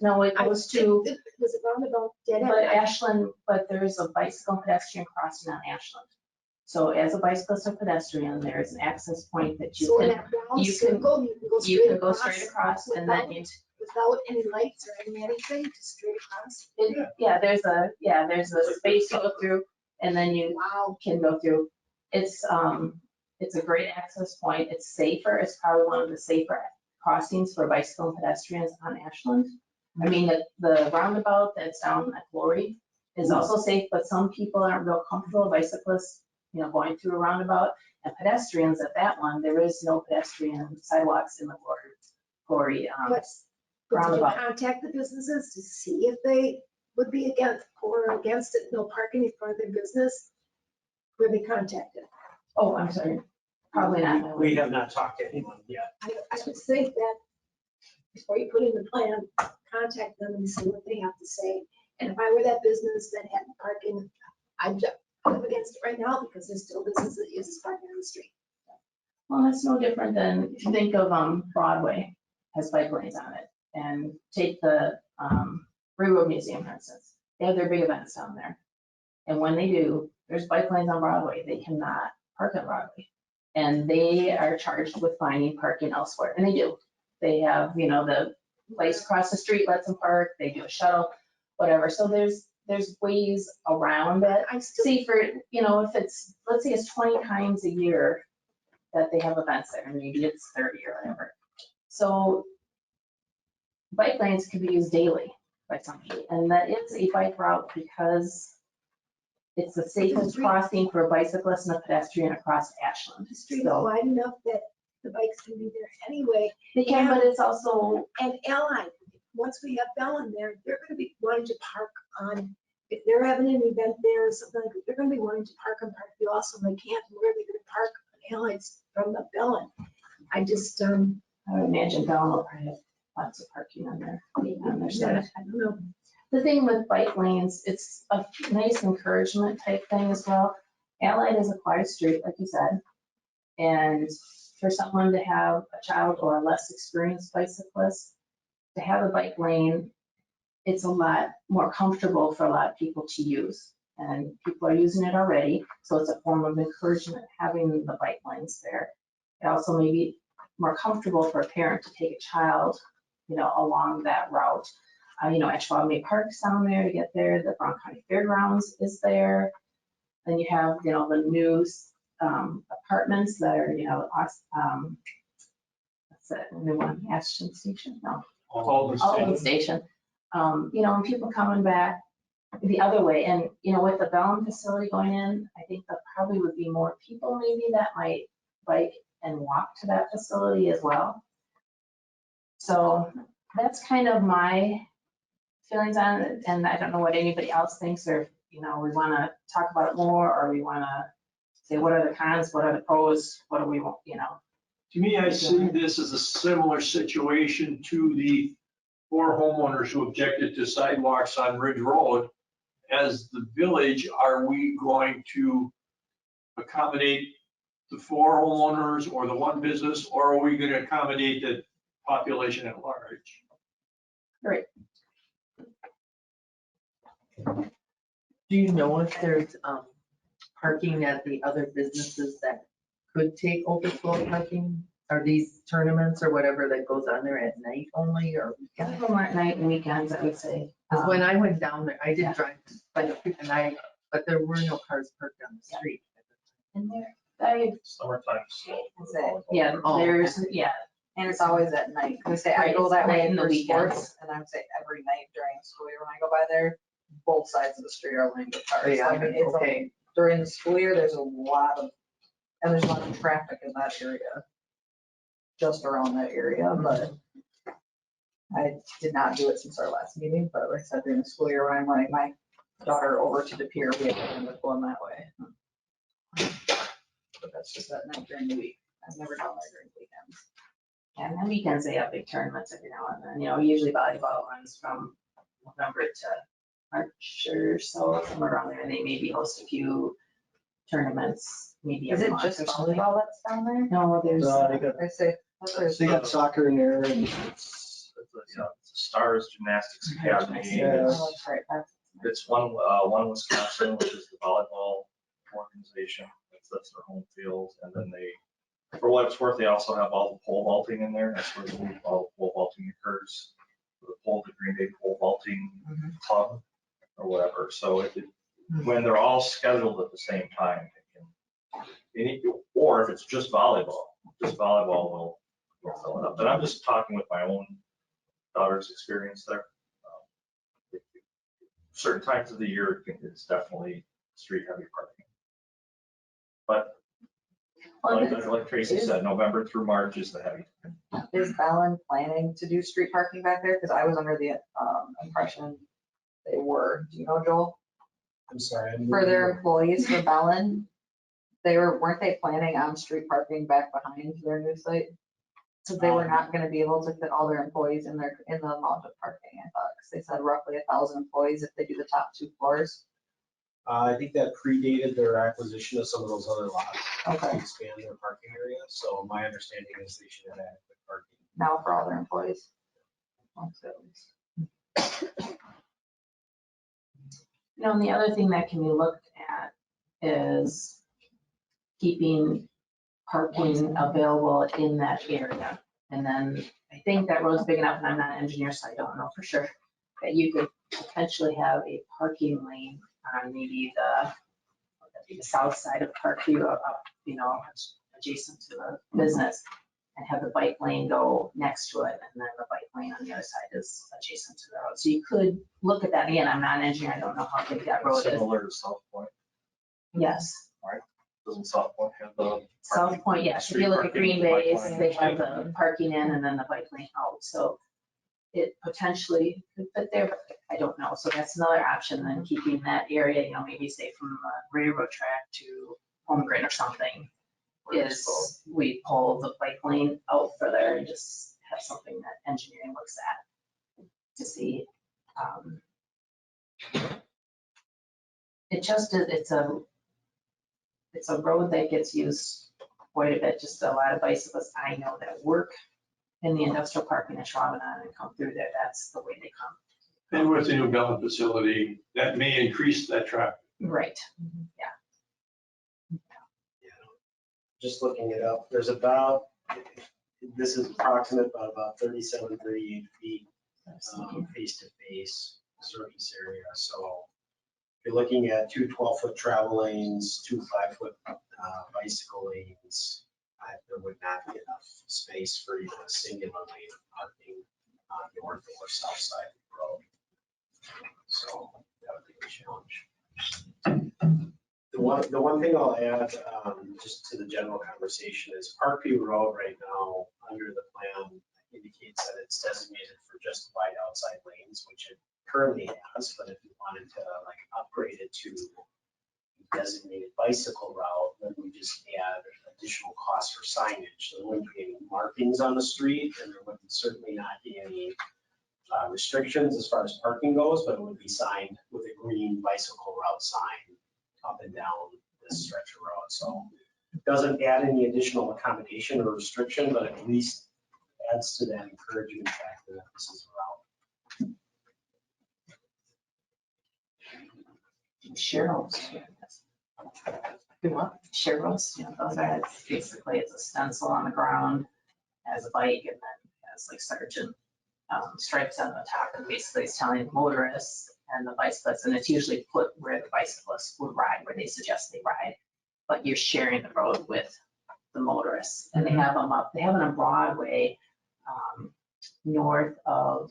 No, it goes to, It was a roundabout dead end. but Ashland, but there's a bicycle and pedestrian crossing on Ashland. So as a bicyclist or pedestrian, there is an access point that you So in can, that round you can- circle, you can go straight across and then you, without any lights or anything, just straight across. there's a space you go through and then you Wow. can go through. It's a great access point. It's safer. It's probably one of the safer crossings for bicycle and pedestrians on Ashland. I mean, the roundabout that's down at Glory is also safe, but some people aren't real comfortable, bicyclists, going through a roundabout. And pedestrians at that one, there is no pedestrian sidewalks in the Glory But did you roundabout. contact the businesses to see if they would be against it, no parking in front of their business? Were they contacted? Oh, I'm sorry. Probably not. We have not talked to anyone yet. I would think that before you put in the plan, contact them and see what they have to say. And if I were that business that had parking, I'd up against it right now because there's still business that uses parking on the street. Well, that's no different than, if you think of Broadway has bike lanes on it. And take the Railroad Museum, for instance. They have their big events down there. And when they do, there's bike lanes on Broadway. They cannot park on Broadway. And they are charged with finding parking elsewhere. And they do. They have, the place across the street lets them park. They do a shuttle, whatever. So there's ways around it. I still, See, for, if it's, let's say it's 20 times a year that they have events there, and maybe it's 30 or whatever. So bike lanes can be used daily by somebody, and that is a bike route because it's the safest crossing for a bicyclist and a pedestrian across Ashland. the street is So wide enough that the bikes can be there anyway. they can, but it's also, And Allied, once we have Bell in there, they're gonna be wanting to park on, if they're having an event there or something like that, they're gonna be wanting to park on Parkview also, and they can't, where are they gonna park on Allied's from the Bell? I just, I would imagine Belleville will probably have lots of parking on their side. I don't know. The thing with bike lanes, it's a nice encouragement type thing as well. Allied is a quiet street, like you said. And for someone to have a child or a less experienced bicyclist, to have a bike lane, it's a lot more comfortable for a lot of people to use. And people are using it already, so it's a form of encouragement having the bike lanes there. It also may be more comfortable for a parent to take a child, along that route. Ashwaubenon Park's down there to get there, the Bronx County Fairgrounds is there. Then you have, the new apartments that are, what's that new one, Ashton Station? No, Alton Station. And people coming back the other way. And, with the Bellem facility going in, I think there probably would be more people maybe that might bike and walk to that facility as well. So that's kind of my feelings on it, and I don't know what anybody else thinks, or, we want to talk about it more, or we want to say, what are the cons, what are the pros, what do we want, To me, I see this as a similar situation to the 4 homeowners who objected to sidewalks on Ridge Road. As the village, are we going to accommodate the 4 homeowners or the 1 business, or are we going to accommodate the population at large? Right. Do you know if there's parking at the other businesses that could take overflow parking? Are these tournaments or whatever that goes on there at night only, or Some weekends? of them are at night and weekends, I would say. Because when I went down there, I Yeah. did drive, but there were no cars parked on the street. And there, Summertime slow. That's it. yeah, Oh, there's, And it's always at night. I say I Right, go it's that night way and the for weekends. sports, and I would say every night during the school year when I go by there, both sides of the street are lined with cars. So, I mean, it's Okay. during the school year, there's a lot of traffic in that area, just around that area, but I did not do it since our last meeting, but like I said, during the school year when I'm running my daughter over to De Pere, we have been going that way. But that's just that night during the week. I've never done that during weekends. And then weekends, they have big tournaments every now and then, usually volleyball runs from November to March or so, somewhere around there. And they maybe host a few tournaments, maybe Is every it month just or something. volleyball that's down there? No, there's, I say, They got soccer in there and It's the Stars Gymnastics Academy. Yeah. oh, that's right, that's- It's one Wisconsin, which is the volleyball organization. That's their home field. And then they, for what it's worth, they also have all the pole vaulting in there. That's where all the pole vaulting occurs. The Green Bay Pole Vaulting Club or whatever. So when they're all scheduled at the same time, or if it's just volleyball will fill it up. But I'm just talking with my own daughter's experience there. Certain times of the year, it's definitely street heavy parking. But like Tracy said, November through March is the heavy. Is Ballin planning to do street parking back there? Because I was under the impression they were. Do you know, Joel? I'm sorry. For their employees for Ballin, weren't they planning on street parking back behind their new site? So they were not gonna be able to fit all their employees in the amount of parking, I thought, because they said roughly 1,000 employees if they do the top 2 floors. I think that predated their acquisition of some of those other lots to Okay. expand their parking area. So my understanding is they should have adequate parking. Now for all their employees. and the other thing that can be looked at is keeping parking available in that area. And then I think that road's big enough, and I'm not an engineer, so I don't know for sure, that you could potentially have a parking lane on maybe the south side of Parkview, up, adjacent to the business, and have the bike lane go next to it, and then the bike lane on the other side is adjacent to the road. So you could look at that. Again, I'm not an engineer, I don't know how big that road is. Similar to South Point. Yes. Doesn't South Point have the? South Point, yes. If you look at Green Bay's, they have the parking in and then the bike lane out. So it potentially could fit there, but I don't know. So that's another option than keeping that area, maybe say from the railroad track to Holmgren or something, is we pull the bike lane out further and just have something that engineering looks at to see. It just is, it's a road that gets used quite a bit, just a lot of bicyclists I know that work in the industrial park in Ashwaubenon and come through there, that's the way they come. And with the new Bellin facility, that may increase that traffic. Right, Just looking it up, this is approximate, but about 37, 38 feet face-to-face surface area. So you're looking at 2 12-foot travel lanes, 2 5-foot bicycle lanes. There would not be enough space for even a singular lane of parking on the north or south side of the road. So that would be a challenge. The one thing I'll add, just to the general conversation, is Parkview Road right now, under the plan, indicates that it's designated for just wide outside lanes, which it currently has, but if you wanted to upgrade it to designated bicycle route, then we just add additional costs for signage. There wouldn't be any markings on the street, and there would certainly not be any restrictions as far as parking goes, but it would be signed with a green bicycle route sign up and down this stretch of road. So it doesn't add any additional accommodation or restriction, but at least adds to that encouragement factor that this is a route. Sherrills. Do what? Sherrills, those are, it's basically, it's a stencil on the ground as a bike and then has like sergeant stripes on the top, and basically it's telling motorists and the bicyclists, and it's usually put where the bicyclists would ride, where they suggest they ride, but you're sharing the road with the motorists. And they have them up, they have it on Broadway, north of,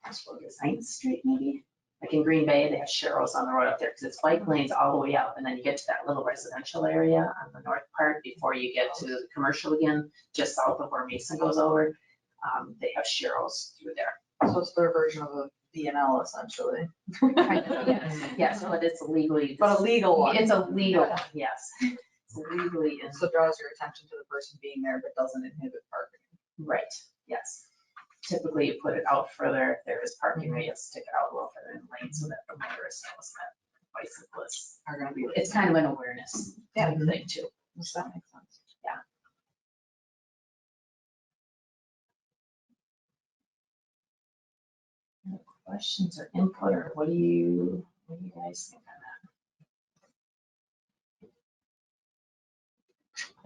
I suppose, 9th Street maybe? Like in Green Bay, they have Sherrills on the road up there because it's bike lanes all the way up, and then you get to that little residential area on the north part before you get to the commercial again, just south of where Mason goes over. They have Sherrills through there. So it's their version of a B&L essentially. Yes, but it's legally. But a legal one. It's a legal, yes. It's legally, So it draws your attention to the person being there, but doesn't inhibit parking. right, yes. Typically you put it out further, if there is parking, you stick it out a little further in the lane so that the motorist knows that bicyclists Are gonna be. it's kind of an awareness Yeah. thing too. Does that make sense? Questions or input, or what do you guys think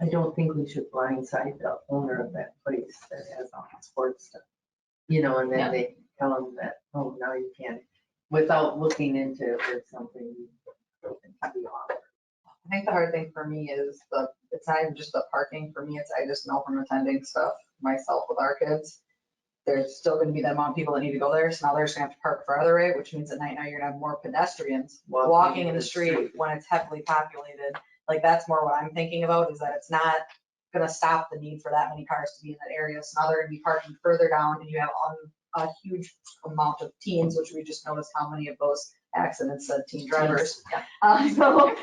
on I don't think we should blindside the owner of that place that has all the sports stuff. You know, and Yeah. then they tell them that, oh, now you can't, without looking into if there's something can be offered. I think the hard thing for me is it's not even just the parking for me, I just know from attending stuff myself with our kids. There's still gonna be that amount of people that need to go there, so now they're just gonna have to park farther away, which means at night now you're gonna have more pedestrians walking in the street when it's heavily populated. Like, that's more what I'm thinking about, is that it's not gonna stop the need for that many cars to be in that area. So now they're gonna be parking further down, and you have a huge amount of teens, which we just noticed how many of those accidents said teen drivers. So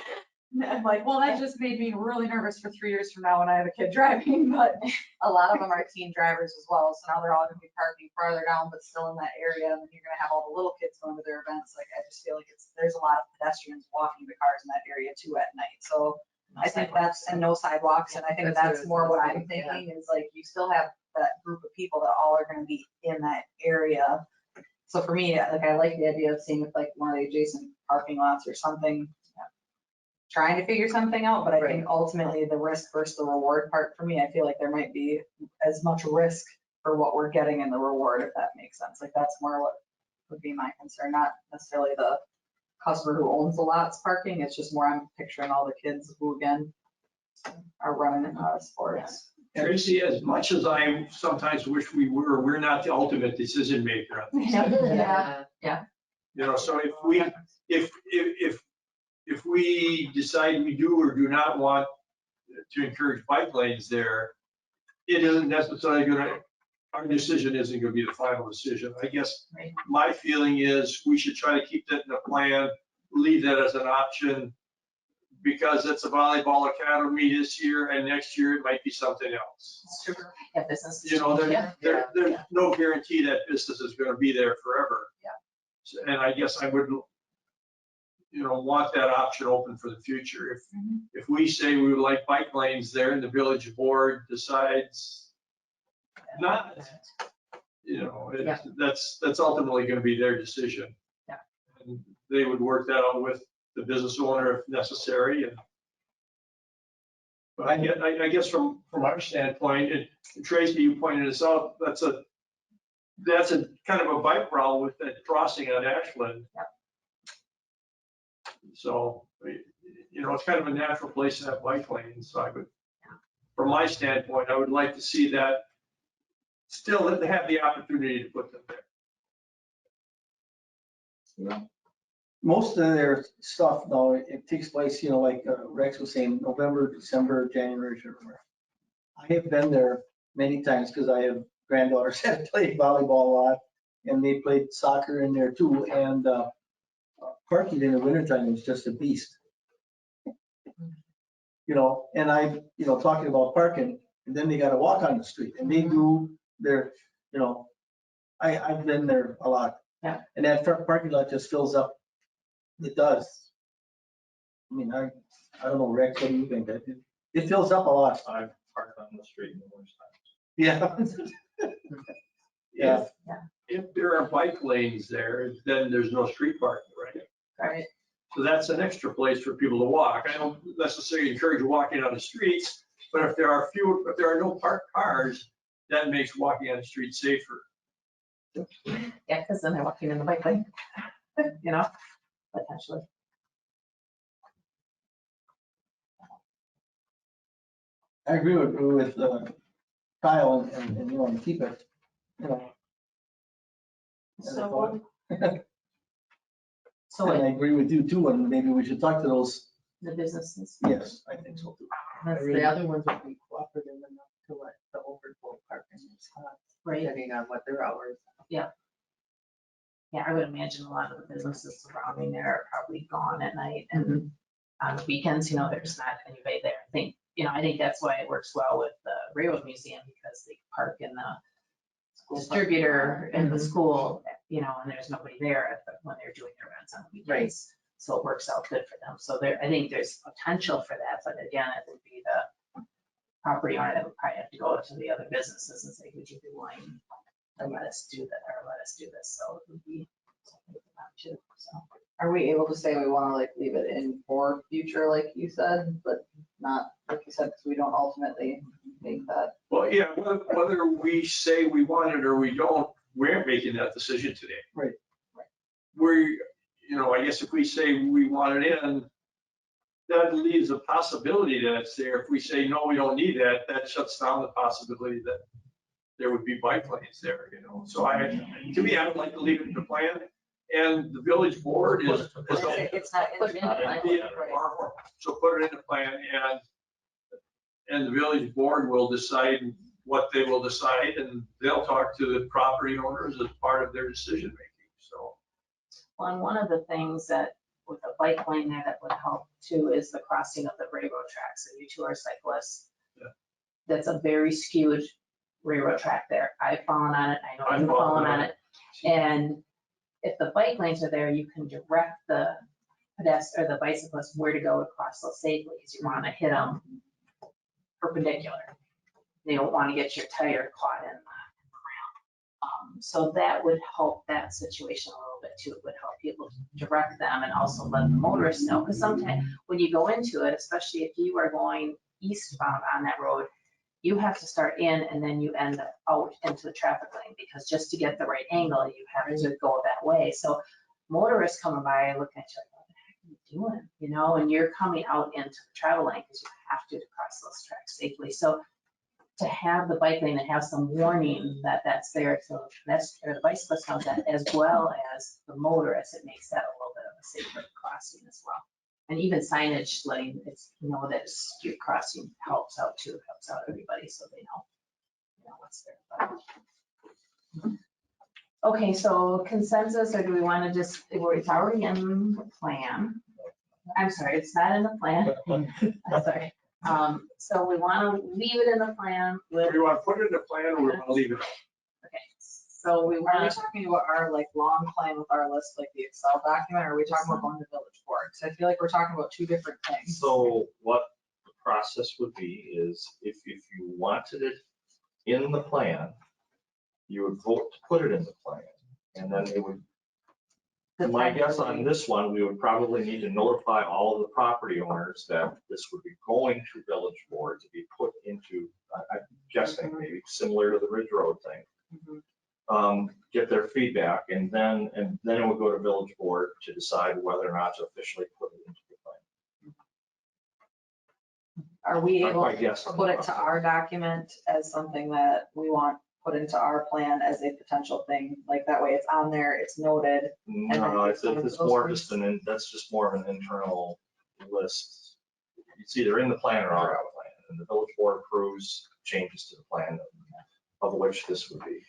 I'm like, well, that just made me really nervous for 3 years from now when I have a kid driving, but a lot of them are teen drivers as well. So now they're all gonna be parking farther down, but still in that area. And then you're gonna have all the little kids going to their events. Like, I just feel like there's a lot of pedestrians walking the cars in that area too at night. So I think and no sidewalks. And I think that's more what I'm thinking is, like, you still have that group of people that all are gonna be in that area. So for me, like, I like the idea of seeing if like one of the adjacent parking lots or something, trying to figure something out, but I think ultimately the risk versus the reward part for me, I feel like there might be as much risk for what we're getting in the reward, if that makes sense. Like, that's more what would be my concern, not necessarily the customer who owns the lots parking. It's just more I'm picturing all the kids who, again, are running in sports. Tracy, as much as I sometimes wish we were, we're not the ultimate decision maker on these things. Yeah. You know, so if we decide we do or do not want to encourage bike lanes there, it isn't necessarily our decision isn't gonna be the final decision. I guess Right. my feeling is we should try to keep that in the plan, leave that as an option, because it's a volleyball academy this year, and next year it might be something else. It's true. Yeah, business. You know, Yeah. there's no guarantee that business is gonna be there forever. Yeah. And I guess I would, want that option open for the future. If we say we would like bike lanes there and the village board decides not, that's ultimately gonna be their decision. Yeah. And they would work that out with the business owner if necessary. But I guess from our standpoint, and Tracy, you pointed this out, that's a kind of a bike route with that crossing on Ashland. Yep. So, it's kind of a natural place to have bike lanes. So from my standpoint, I would like to see that still have the opportunity to put them there. Most of their stuff though, it takes place, like Rex was saying, November, December, January, February. I have been there many times because I have granddaughters that play volleyball a lot, and they played soccer in there too. And parking in the wintertime is just a beast. And talking about parking, and then they got to walk on the street, and they do their, I've been there a lot. Yeah. And that parking lot just fills up. It does. I mean, I don't know, Rex, what do you think? It fills up a lot. I've parked on the street numerous times. Yeah. If there are bike lanes there, then there's no street parking, right? Right. So that's an extra place for people to walk. I don't necessarily encourage walking on the streets, but if there are no parked cars, that makes walking on the street safer. Yeah, because then they're walking in the bike lane, potentially. I agree with Kyle and keep it, So, And I agree with you too, and maybe we should talk to those. the businesses. Yes, I think so too. That's the other ones would be cooperative enough to let the overflow parking spots, Right. depending on what their hours. Yeah. Yeah, I would imagine a lot of the businesses surrounding there are probably gone at night, and on the weekends, there's not anybody there. I think that's why it works well with the Railroad Museum, because they park in the distributor in the school, and there's nobody there when they're doing their events on the weekends. So it works out good for them. So I think there's potential for that, but again, it would be the property owner that would probably have to go to the other businesses and say, would you be willing to let us do that, or let us do this? So it would be something for them too, so. Are we able to say we want to like leave it in for future, like you said, but not, like you said, because we don't ultimately make that? Well, yeah, whether we say we want it or we don't, we're making that decision today. Right. I guess if we say we want it in, that leaves a possibility that it's there. If we say, no, we don't need that, that shuts down the possibility that there would be bike lanes there, So to me, I would like to leave it in the plan. And the village board is. It's not in the plan. So put it in the plan, and the village board will decide what they will decide, and they'll talk to the property owners as part of their decision making, so. Well, and one of the things that with a bike lane there that would help too is the crossing of the railroad tracks. So you two are cyclists. Yeah. That's a very skewed railroad track there. I've fallen on it. I know you've fallen on it. And if the bike lanes are there, you can direct the pedestrian or the bicyclist where to go across those safely, because you want to hit them perpendicular. You don't want to get your tire caught in the ground. So that would help that situation a little bit too. It would help people direct them and also let the motorists know. Because sometimes when you go into it, especially if you are going eastbound on that road, you have to start in and then you end up out into the traffic lane, because just to get the right angle, you have to go that way. So motorists coming by looking at you like, what the heck are you doing? And you're coming out into the travel lane because you have to cross those tracks safely. So to have the bike lane that has some warning that that's there, so the bicyclist knows that, as well as the motorist, it makes that a little bit of a safer crossing as well. And even signage letting it's that street crossing helps out too, helps out everybody so they know what's there. Okay, so consensus, or do we want to just, it's already in the plan. I'm sorry, it's not in the plan. I'm sorry. So we want to leave it in the plan with. Do you want to put it in the plan, or we want to leave it? Okay, so we Are we want. talking about our like long plan with our list, like the Excel document, or are we talking about going to village board? Because I feel like we're talking about two different things. So what the process would be is if you wanted it in the plan, you would vote to put it in the plan. And then it would, my guess on this one, we would probably need to notify all of the property owners that this would be going to village board to be put into, I'm guessing maybe similar to the Ridge Road thing. Get their feedback, and then it would go to village board to decide whether or not to officially put it into the plan. Are we able My to guess. put it to our document as something that we want put into our plan as a potential thing? Like that way it's on there, it's noted. No, it's more just that's just more of an internal list. It's either in the plan or out of the plan, and the village board approves changes to the plan, of which this would be.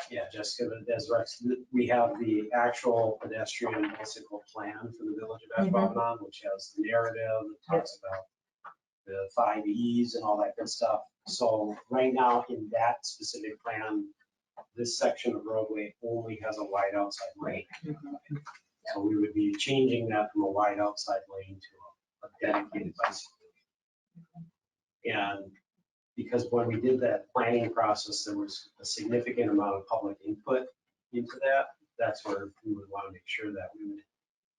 Yeah, Jessica, as Rex, we have the actual pedestrian bicycle plan for the village of Ashwaubenon, which has the narrative, it talks about the 5 E's and all that good stuff. So right now in that specific plan, this section of roadway only has a wide outside lane. So we would be changing that from a wide outside lane to a dedicated bicycle lane. And because when we did that planning process, there was a significant amount of public input into that. That's where we would want to make sure that we would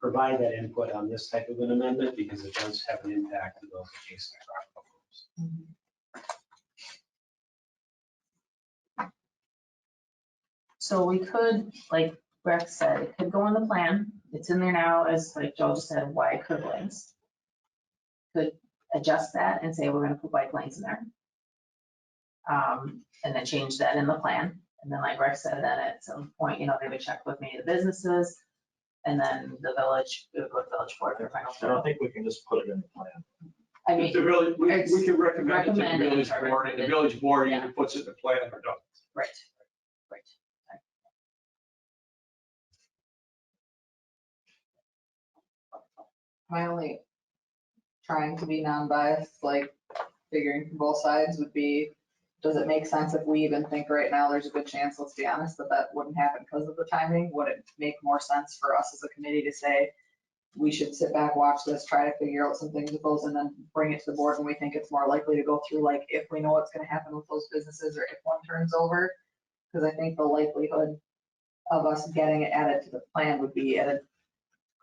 provide that input on this type of an amendment, because it does have an impact to those adjacent properties. So we could, like Rex said, it could go in the plan. It's in there now, as like Joe just said, wide curb lanes. Could adjust that and say we're going to put bike lanes in there. And then change that in the plan. And then like Rex said, then at some point, they would check with many of the businesses, and then the village, it would go to village board for final. I don't think we can just put it in the plan. I mean, The village, we can recommend it to the recommend it, village board, and the village board Yeah. either puts it in the plan or doesn't. right. My only trying to be non-biased, like figuring from both sides would be, does it make sense if we even think right now there's a good chance, let's be honest, that that wouldn't happen because of the timing? Would it make more sense for us as a committee to say, we should sit back, watch this, try to figure out some things with those and then bring it to the board when we think it's more likely to go through, like if we know what's gonna happen with those businesses or if one turns over? Because I think the likelihood of us getting it added to the plan would be at a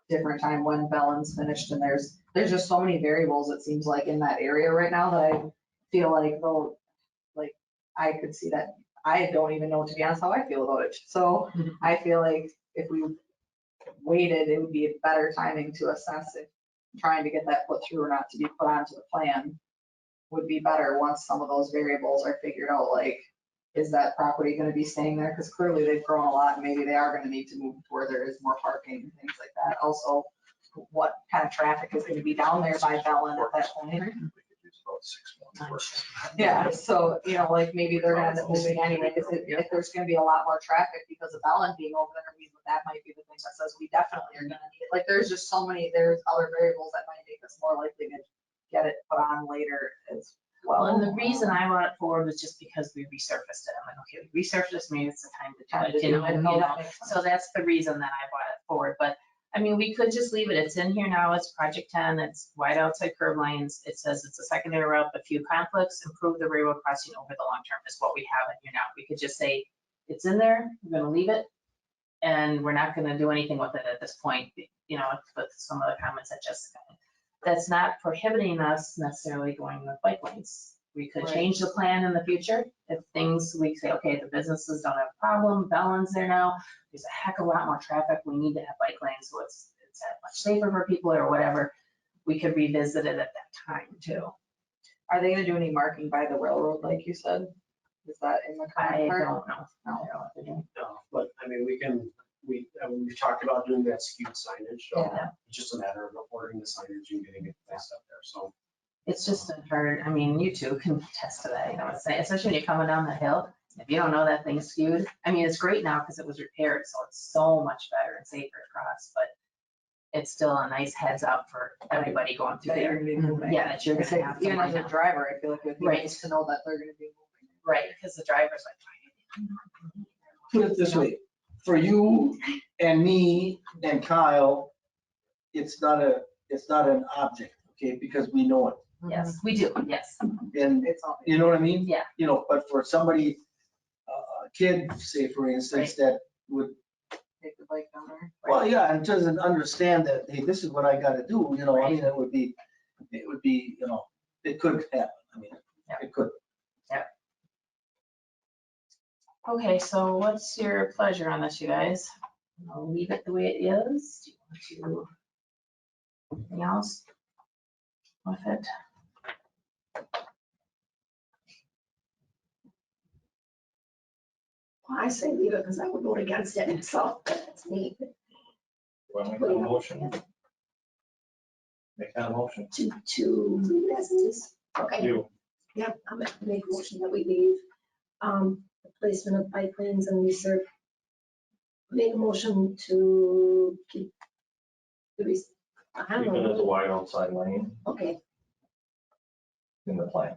different time when Bellin's finished and there's just so many variables, it seems like, in that area right now that I feel like, though, like, I could see that, I don't even know, to be honest, how I feel about it. So I feel like if we waited, it would be a better timing to assess if trying to get that put through or not to be put onto the plan would be better once some of those variables are figured out, like, is that property gonna be staying there? Because clearly they've grown a lot and maybe they are gonna need to move to where there is more parking and things like that. Also, what kind of traffic is gonna be down there by Bellin at that point? About 6 months worth. Yeah, so, like maybe they're gonna end up moving anyways. If there's gonna be a lot more traffic because of Bellin being over there, I mean, that might be the thing that says we definitely are gonna need it. Like, there's just so many, there's other variables that might make us more likely to get it put on later as well. Well, and the reason I brought it forward was just because we resurfaced it. I'm like, okay, we resurfaced, maybe it's the time to do it, So that's the reason that I brought it forward. But I mean, we could just leave it. It's in here now. It's project 10. It's wide outside curb lanes. It says it's a secondary route, but few conflicts, improve the railroad crossing over the long term is what we have in here now. We could just say, it's in there, we're gonna leave it, and we're not gonna do anything with it at this point, with some of the comments that Jessica made. That's not prohibiting us necessarily going with bike lanes. We could change the plan in the future if we say, okay, the businesses don't have a problem, Bellin's there now, there's a heck of a lot more traffic, we need to have bike lanes, so it's much safer for people or whatever. We could revisit it at that time too. Are they gonna do any marking by the railroad, like you said? Is that in the I current part? don't know. I don't know what they're doing. No, but I mean, we've talked about doing that skewed signage, so Yeah. it's just a matter of ordering the signage and getting it placed up there, so. It's just hard, I mean, you two can attest to that, especially when you're coming down the hill. If you don't know that thing's skewed, I mean, it's great now because it was repaired, so it's so much better and safer across, but it's still a nice heads up for everybody going through That you're there. gonna be moving. Yeah, that you're gonna have to Even as line a up. driver, I feel like it'd be Right. nice to know that they're gonna be moving. Right, because the driver's like. Put it this way, for you and me and Kyle, it's not an object, okay, because we know it. Yes, we do, yes. And It's all. you know what I mean? Yeah. But for somebody, a kid, say for instance, that would, Take the bike down there. well, yeah, and doesn't understand that, hey, this is what I gotta do, I mean, it would be, it could happen, I mean, it could. Okay, so what's your pleasure on this, you guys? I'll leave it the way it is. Do you want to, anything else with it? Well, I say leave it because I would vote against it, so that's me. Well, make that a motion. Make that a motion. To leave it as it is. Okay. You. Yep, I'm gonna make a motion that we leave, the placement of bike lanes and reserve. Make a motion to keep I don't Keep it as a know, wide outside lane okay, in the plan.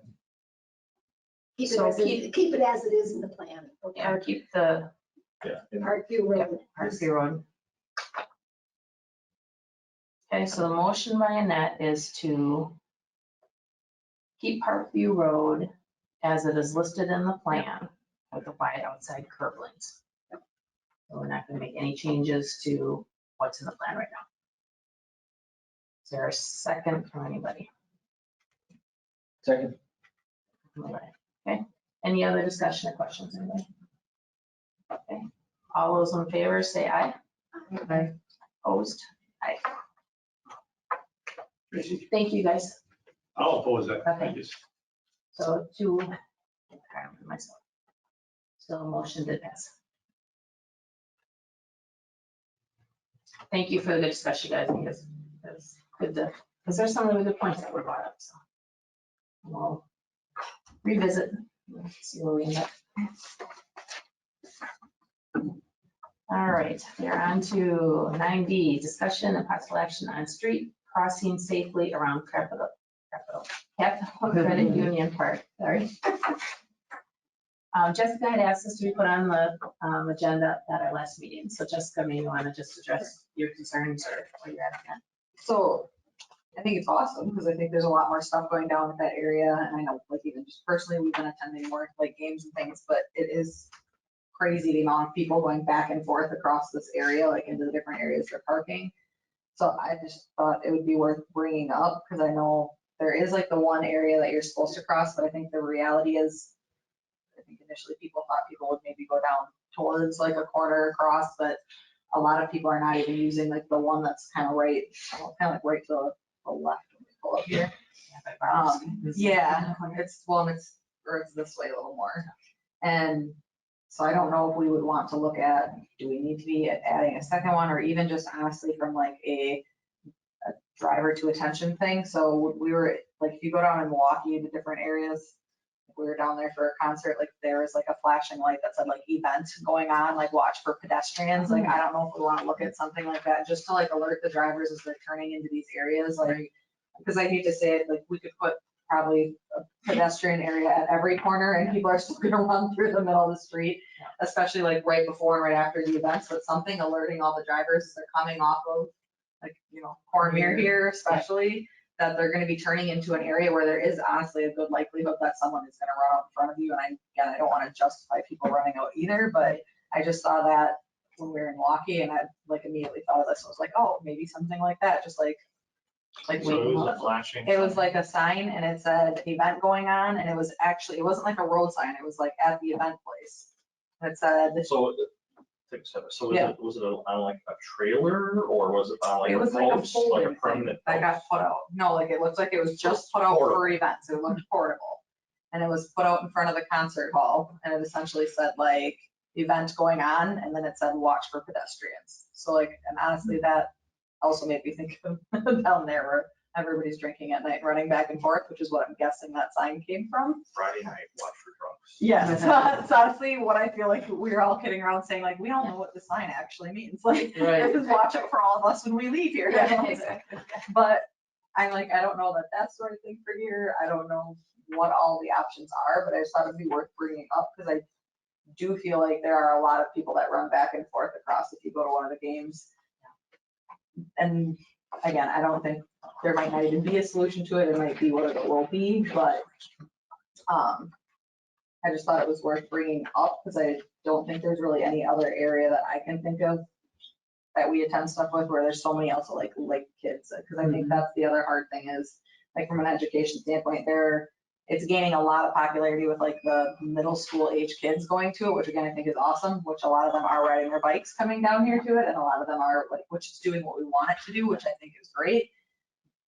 keep it So as it is in the plan. for Yeah, keep the Yeah. in- Parkview Road. Parkview Road. Okay, so the motion by Annette is to keep Parkview Road as it is listed in the plan with the wide outside curb lanes. So we're not gonna make any changes to what's in the plan right now. Is there a second from anybody? Second. Okay, any other discussion or questions, anybody? Okay, all those in favor say aye. Aye. Opposed? Aye. Thank you, guys. I'll oppose that. Okay. So myself. So motion did pass. Thank you for the good discussion, guys, because it was good because there's some really good points that were brought up, so. We'll revisit, see where we end up. All right, we're on to 9B, discussion and possible action on street crossing safely around Capitol Credit Union Park, sorry. Jessica had asked us to be put on the agenda at our last meeting, so Jessica, maybe you want to just address your concerns or where you're at on that. So I think it's awesome because I think there's a lot more stuff going down with that area. And I know like even just personally, we've been attending more like games and things, but it is crazy the amount of people going back and forth across this area, like into the different areas they're parking. So I just thought it would be worth bringing up because I know there is like the one area that you're supposed to cross, but I think the reality is, I think initially people thought people would maybe go down towards like a corner across, but a lot of people are not even using like the one that's kind of right, kind of like right to the left when we pull up here. Yeah, it's this way a little more. And so I don't know if we would want to look at, do we need to be adding a second one or even just honestly from like a driver to attention thing. So we were like, if you go down in Milwaukee to different areas, we were down there for a concert, like there was like a flashing light that said like event going on, like watch for pedestrians. Like, I don't know if we want to look at something like that just to like alert the drivers as they're turning into these areas. Like, because I hate to say it, like we could put probably a pedestrian area at every corner and people are still gonna run through the middle of the street, especially like right before and right after the events, but something alerting all the drivers as they're coming off of like, you know, Cormier here especially, that they're gonna be turning into an area where there is honestly a good likelihood that someone is gonna run out in front of you. And I don't wanna justify people running out either, but I just saw that when we were in Milwaukee and I like immediately thought of this. I was like, oh, maybe something like that, just like So it was a flashing. it was like a sign and it said event going on and it was actually, it wasn't like a road sign, it was like at the event place. It said. So, was it on like a trailer or was it on like It a was like a post, like a folding thing permanent that got post? put out. No, like it looks like it was just put out for Portable. events. It looked portable. And it was put out in front of the concert hall and it essentially said like event going on and then it said watch for pedestrians. So like, and honestly that also made me think of down there where everybody's drinking at night, running back and forth, which is what I'm guessing that sign came from. Friday night, watch for drunks. Yeah, it's honestly what I feel like we were all kidding around saying like, we don't know what the sign actually means. Like, this is watch out for all of us when we leave here. But I'm like, I don't know that that's the right thing for here. I don't know what all the options are, but I just thought it'd be worth bringing up because I do feel like there are a lot of people that run back and forth across if you go to one of the games. And again, I don't think there might not even be a solution to it. It might be what it will be, but I just thought it was worth bringing up because I don't think there's really any other area that I can think of that we attend stuff with where there's so many also like kids. Because I think that's the other hard thing is like from an education standpoint, it's gaining a lot of popularity with like the middle school age kids going to it, which again, I think is awesome, which a lot of them are riding their bikes coming down here to it. And a lot of them are like, which is doing what we want it to do, which I think is great.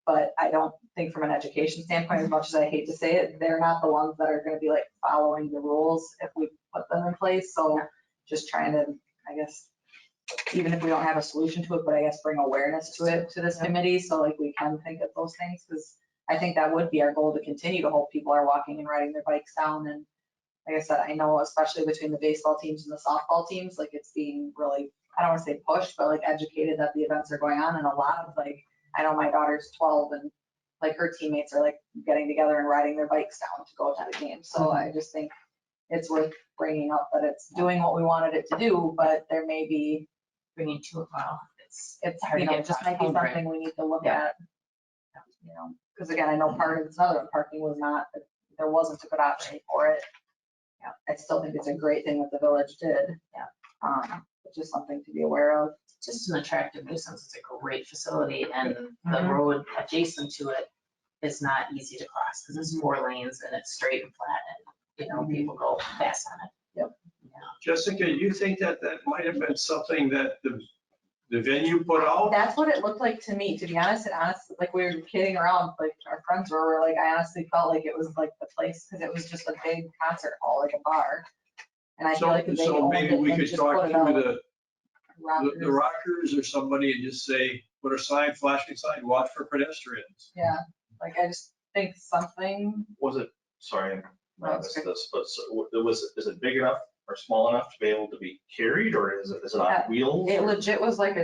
But I don't think from an education standpoint, as much as I hate to say it, they're not the ones that are going to be like following the rules if we put them in place. So just trying to, I guess, even if we don't have a solution to it, but I guess bring awareness to it, to this committee. So like we can think of those things because I think that would be our goal to continue to hope people are walking and riding their bikes down. And like I said, I know especially between the baseball teams and the softball teams, like it's being really, I don't want to say pushed, but like educated that the events are going on. And a lot of like, I know my daughter's 12 and like her teammates are like getting together and riding their bikes down to go to the game. So I just think it's worth bringing up that it's doing what we wanted it to do, but there may be. We need to, well, it's You know, just might be something we need to look at. You know, because again, I know part of it's another one, parking was not, there wasn't a good option for it. Yeah, I still think it's a great thing that the village did. Yeah. It's just something to be aware of. Just an attractive nuisance. It's a great facility and the road adjacent to it is not easy to cross because it's 4 lanes and it's straight and flat and, you know, people go fast on it. Yep. Jessica, you think that might have been something that the venue put out? That's what it looked like to me, to be honest. And honestly, like we were kidding around, like our friends were like, I honestly felt like it was like the place because it was just a big concert hall, like a bar. And I feel like if they So owned maybe it we and could just talk put it to out. the Rockers or somebody and just say, put a sign, flashing sign, watch for pedestrians. Yeah, like I just think something. Was it, sorry, I No, missed it's this, but is it big enough or small enough to be able to be carried or is it on wheels? It legit was like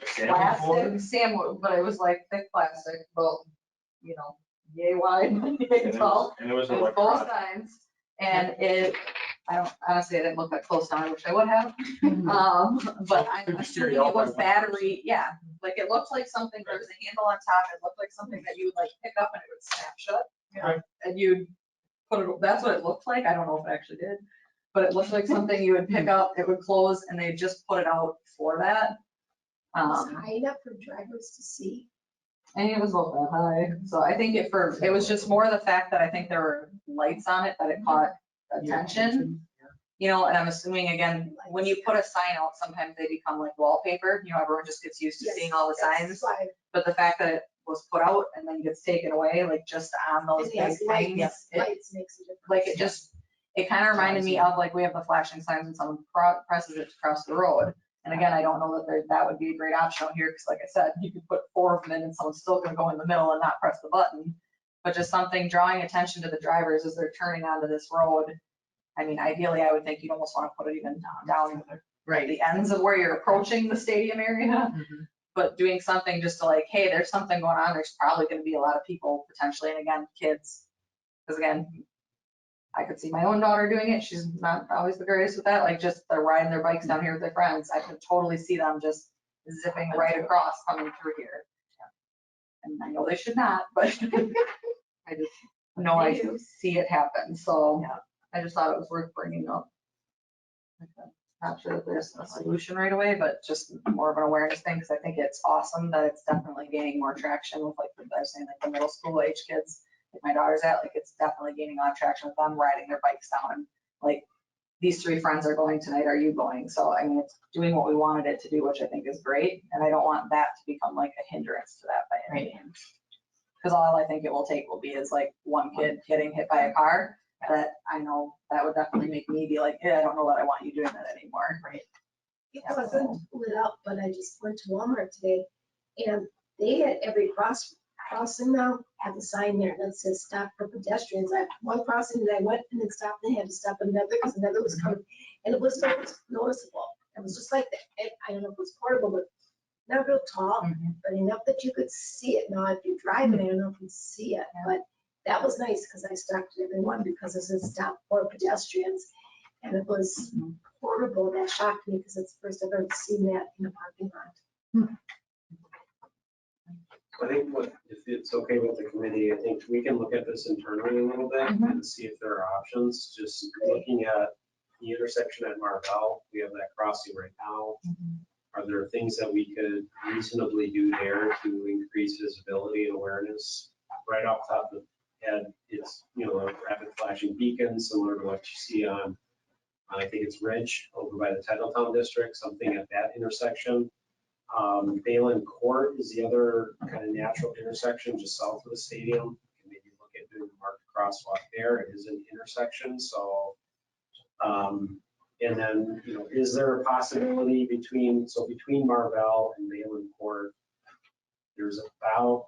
plastic sandwich, but it was like thick plastic, about, yay wide, yay tall. And it was It was both electronic. sides, and honestly, I didn't look that close down, I wish I would have. But I'm assuming it was battery, yeah, like it looked like something, there was a handle on top, it looked like something that you would like pick up and it would snap shut. Right. And you'd put it, that's what it looked like, I don't know if it actually did, but it looked like something you would pick up, it would close, and they just put it out for that. It's high enough for drivers to see. And it was about that high, so I think it was just more the fact that I think there were lights on it that it caught attention. And I'm assuming, again, when you put a sign out, sometimes they become like wallpaper, everyone just gets used to seeing all the Yes, signs. that's why. But the fact that it was put out and then gets taken away, like just on those And big yes, things, lights makes a difference. like it kind of reminded me of like, we have the flashing signs when someone presses it to cross the road. And again, I don't know that that would be a great option out here, because like I said, you could put 4 of them in and someone's still gonna go in the middle and not press the button. But just something drawing attention to the drivers as they're turning onto this road. I mean, ideally, I would think you'd almost want to put it even down at Right. the ends of where you're approaching the stadium area. Mhm. But doing something just to like, hey, there's something going on, there's probably gonna be a lot of people potentially, and again, kids. Because again, I could see my own daughter doing it, she's not always the greatest with that, like just they're riding their bikes down here with their friends, I could totally see them just zipping right across coming through here. And I know they should not, but I just know I see it happen, so I just thought it was worth bringing up. Not sure that there's a solution right away, but just more of an awareness thing, because I think it's awesome that it's definitely gaining more traction with, like, I was saying, like the middle school age kids, like my daughter's at, like it's definitely gaining on traction with them riding their bikes down. Like, these 3 friends are going tonight, are you going? So, I mean, it's doing what we wanted it to do, which I think is great, and I don't want that to become like a hindrance to that by any means. Because all I think it will take will be is like one kid getting hit by a car, that I know that would definitely make me be like, yeah, I don't know that I want you doing that anymore. Right. It wasn't lit up, but I just went to Walmart today, and they had every crossing now have a sign there that says stop for pedestrians. I had one crossing that I went and then stopped, and had to stop another because another was coming, and it was noticeable. It was just like that. I don't know if it was portable, but not real tall, but enough that you could see it. Now, if you're driving, I don't know if you see it, but that was nice because I stopped at everyone because it says stop for pedestrians. And it was portable. That shocked me because it's the first I've ever seen that in a parking lot. I think if it's okay with the committee, I think we can look at this internally a little bit and see if there are options. Just looking at the intersection at Marvell, we have that crossing right now. Are there things that we could reasonably do there to increase visibility and awareness? Right off the top of the head, it's, a rapid flashing beacon similar to what you see on, I think it's Ridge over by the Titletown district, something at that intersection. Balin Court is the other kind of natural intersection just south of the stadium. You can maybe look at doing a marked crosswalk there. It is an intersection, so. And then, is there a possibility between Marvell and Balin Court, there's about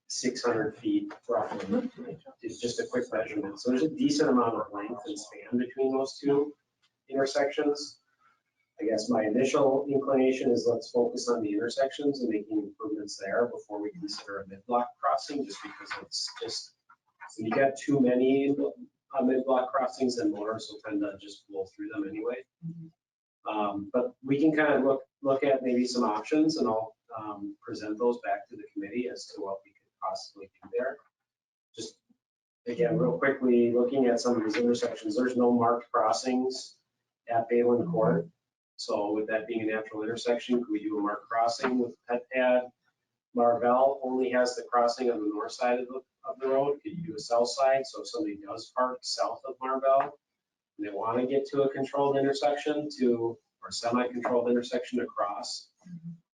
600 feet roughly. It's just a quick measurement. So there's a decent amount of length and span between those 2 intersections. I guess my initial inclination is let's focus on the intersections and making improvements there before we consider a mid-block crossing, just because it's just, when you get too many mid-block crossings, then motors will tend to just blow through them anyway. But we can kind of look at maybe some options, and I'll present those back to the committee as to what we could possibly do there. Just again, real quickly, looking at some of these intersections, there's no marked crossings at Balin Court. So with that being a natural intersection, could we do a marked crossing with pet pad? Marvell only has the crossing on the north side of the road. Could you do a south side? So if somebody does park south of Marvell and they want to get to a controlled intersection or semi-controlled intersection to cross,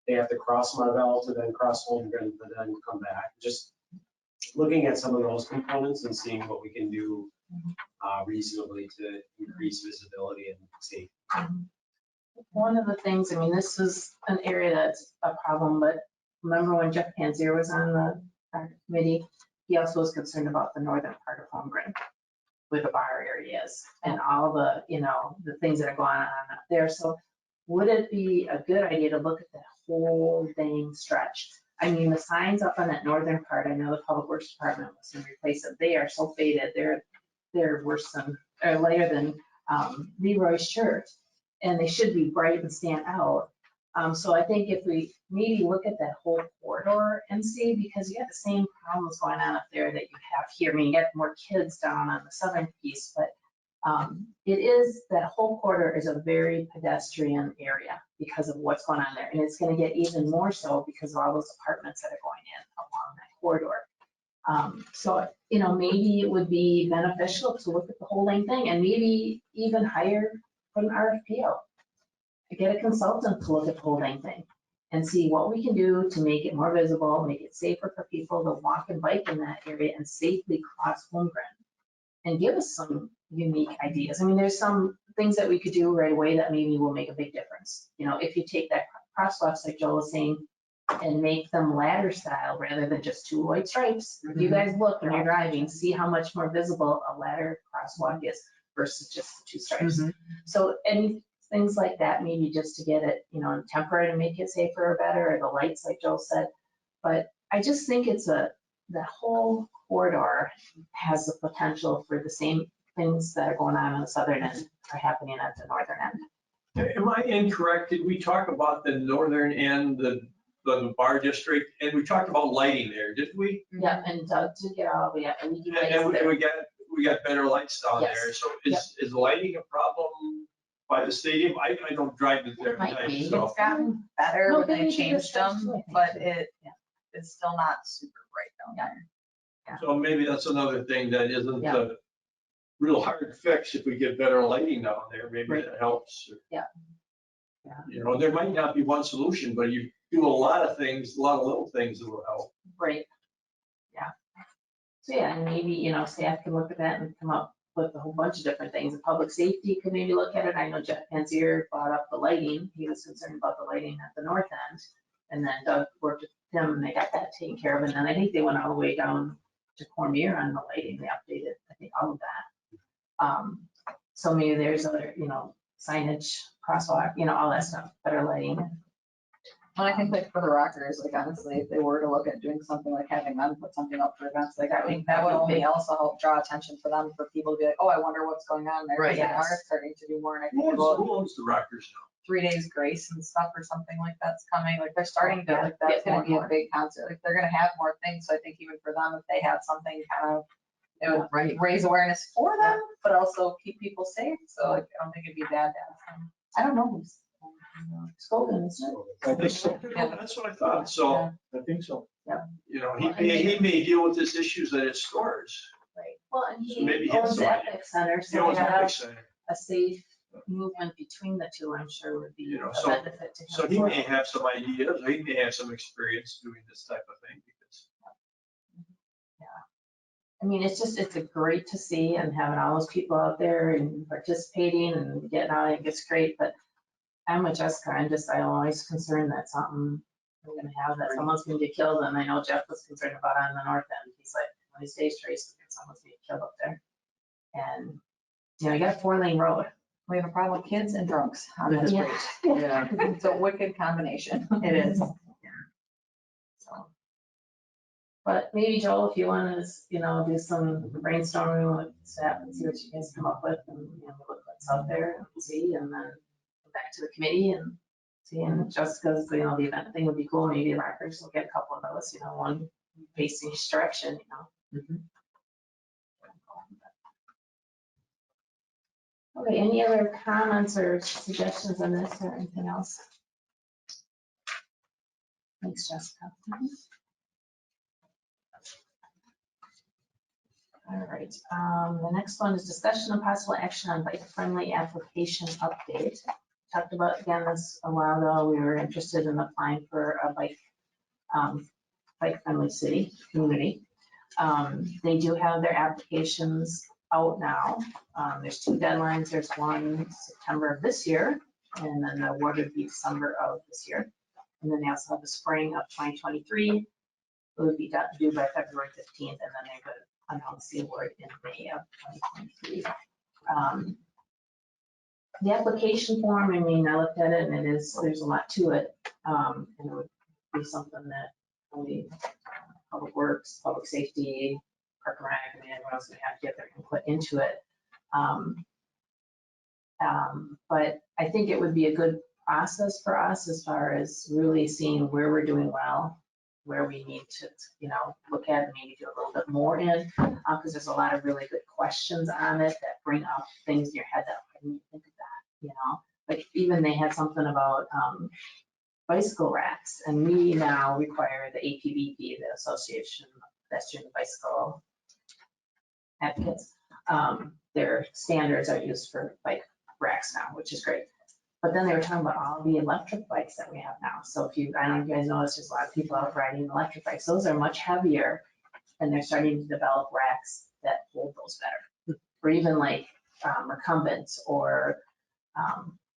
they have to cross Marvell to then cross Holmgren to then come back. Just looking at some of those components and seeing what we can do reasonably to increase visibility and safety. One of the things, I mean, this is an area that's a problem, but remember when Jeff Panzier was on the committee, he also was concerned about the northern part of Holmgren, where the bar areas and all the, the things that are going on up there. So would it be a good idea to look at the whole dang stretch. I mean, the signs up on that northern part, I know the Public Works Department was gonna replace it. They are so faded. They're worse than, or lighter than Leroy's shirt. And they should be bright and stand out. So I think if we maybe look at that whole corridor and see, because you have the same problems going on up there that you have here. I mean, you get more kids down on the southern piece, but it is, that whole corridor is a very pedestrian area because of what's going on there. And it's gonna get even more so because of all those apartments that are going in along that corridor. So, maybe it would be beneficial to look at the whole dang thing and maybe even put an RFP out. Get a consultant to look at the whole dang thing and see what we can do to make it more visible, make it safer for people to walk and bike in that area and safely cross Holmgren. And give us some unique ideas. I mean, there's some things that we could do right away that maybe will make a big difference. If you take that crosswalks, like Joel was saying, and make them ladder style rather than just two white stripes. If you guys look when you're driving, see how much more visible a ladder crosswalk is versus just the two stripes. So any things like that, maybe just to get it, temporary to make it safer or better, or the lights, like Joel said. But I just think the whole corridor has the potential for the same things that are going on the southern end are happening at the northern end. Am I incorrect? Did we talk about the northern end, the bar district, and we talked about lighting there, didn't we? Yeah, and Doug did get all the LED lights And there. we got better lights down Yes. there. So is lighting a problem by the stadium? I don't drive it there It might tonight, be. so. It's gotten better No, when they they need to changed them, discuss but it. it's still not super bright down there. So maybe that's another thing that isn't Yeah. a real hard fix. If we get better lighting down there, maybe Right. that helps. Yeah. There might not be one solution, but you do a lot of things, a lot of little things that will help. Right. Yeah. So yeah, and maybe, staff can look at that and come up with a whole bunch of different things. The public safety could maybe look at it. I know Jeff Panzier brought up the lighting. He was concerned about the lighting at the north end. And then Doug worked with him and they got that taken care of. And then I think they went all the way down to Cormier on the lighting. They updated, I think, all of that. So maybe there's other, signage, crosswalk, all that stuff, better lighting. And I think for the Rockers, honestly, if they were to look at doing something like having them put something up for events, I think that would only also help draw attention for them, for people to be like, oh, I wonder what's going on there. Right, Because they yes. are starting to do more, and I think Who owns the Rockers now? 3 days grace and stuff or something like that's coming. They're starting to, Yeah, that's get gonna be more. a big concert. They're gonna have more things. So I think even for them, if they had something it would raise awareness for them, but also keep people safe. So I don't think it'd be bad to have them. I don't know who's. Spoken, isn't it? I think so. That's what I thought. So, I think so. Yeah. He may deal with his issues at his stores. Right. Well, and So maybe he he has owns some the idea. Epic Center, He so owns to a big have center. a safe movement between the two, I'm sure would be a So- benefit to him. So he may have some ideas, or he may have some experience doing this type of thing because. I mean, it's a great to see and having all those people out there and participating and getting out, I think it's great, but I'm with Jessica, I'm always concerned that something we're gonna have, that someone's gonna get killed, and I know Jeff was concerned about it on the north end. He's like, one of these days, Trace, someone's gonna get killed up there. And, you got a 4-lane road. We have a problem with kids and drunks on this Yeah. street. Yeah. It's a wicked combination. It is. So. But maybe Joel, if you want to, do some brainstorming with staff and see what you guys come up with and, look what's out there and see, and then go back to the committee and see, and Jessica's, the event thing would be cool. Maybe the Rockers will get a couple of those, one facing each direction, Okay, any other comments or suggestions on this or anything else? Thanks, Jessica. All right, the next one is discussion and possible action on bike-friendly application update. Talked about, again, this a while ago, we were interested in applying for a bike-friendly city, community. They do have their applications out now. There's 2 deadlines. There's one September of this year, and then the award would be December of this year. And then they also have the spring of 2023. It would be due by February 15th, and then they would announce the award in May of 2023. The application form, I mean, I looked at it and there's a lot to it. And it would be something that only Public Works, Public Safety, Park and Rec, I mean, everyone's gonna have to get their input into it. But I think it would be a good process for us as far as really seeing where we're doing well, where we need to, look at and maybe do a little bit more in, because there's a lot of really good questions on it that bring up things in your head that, I didn't think of that, Like even they had something about bicycle racks, and we now require the APBP, the Association of Pedestrian and Bicycle Advocates. Their standards are used for bike racks now, which is great. But then they were talking about all the electric bikes that we have now. So I don't know if you guys noticed, there's a lot of people out riding electric bikes. Those are much heavier, and they're starting to develop racks that hold those better. Or even like recumbents or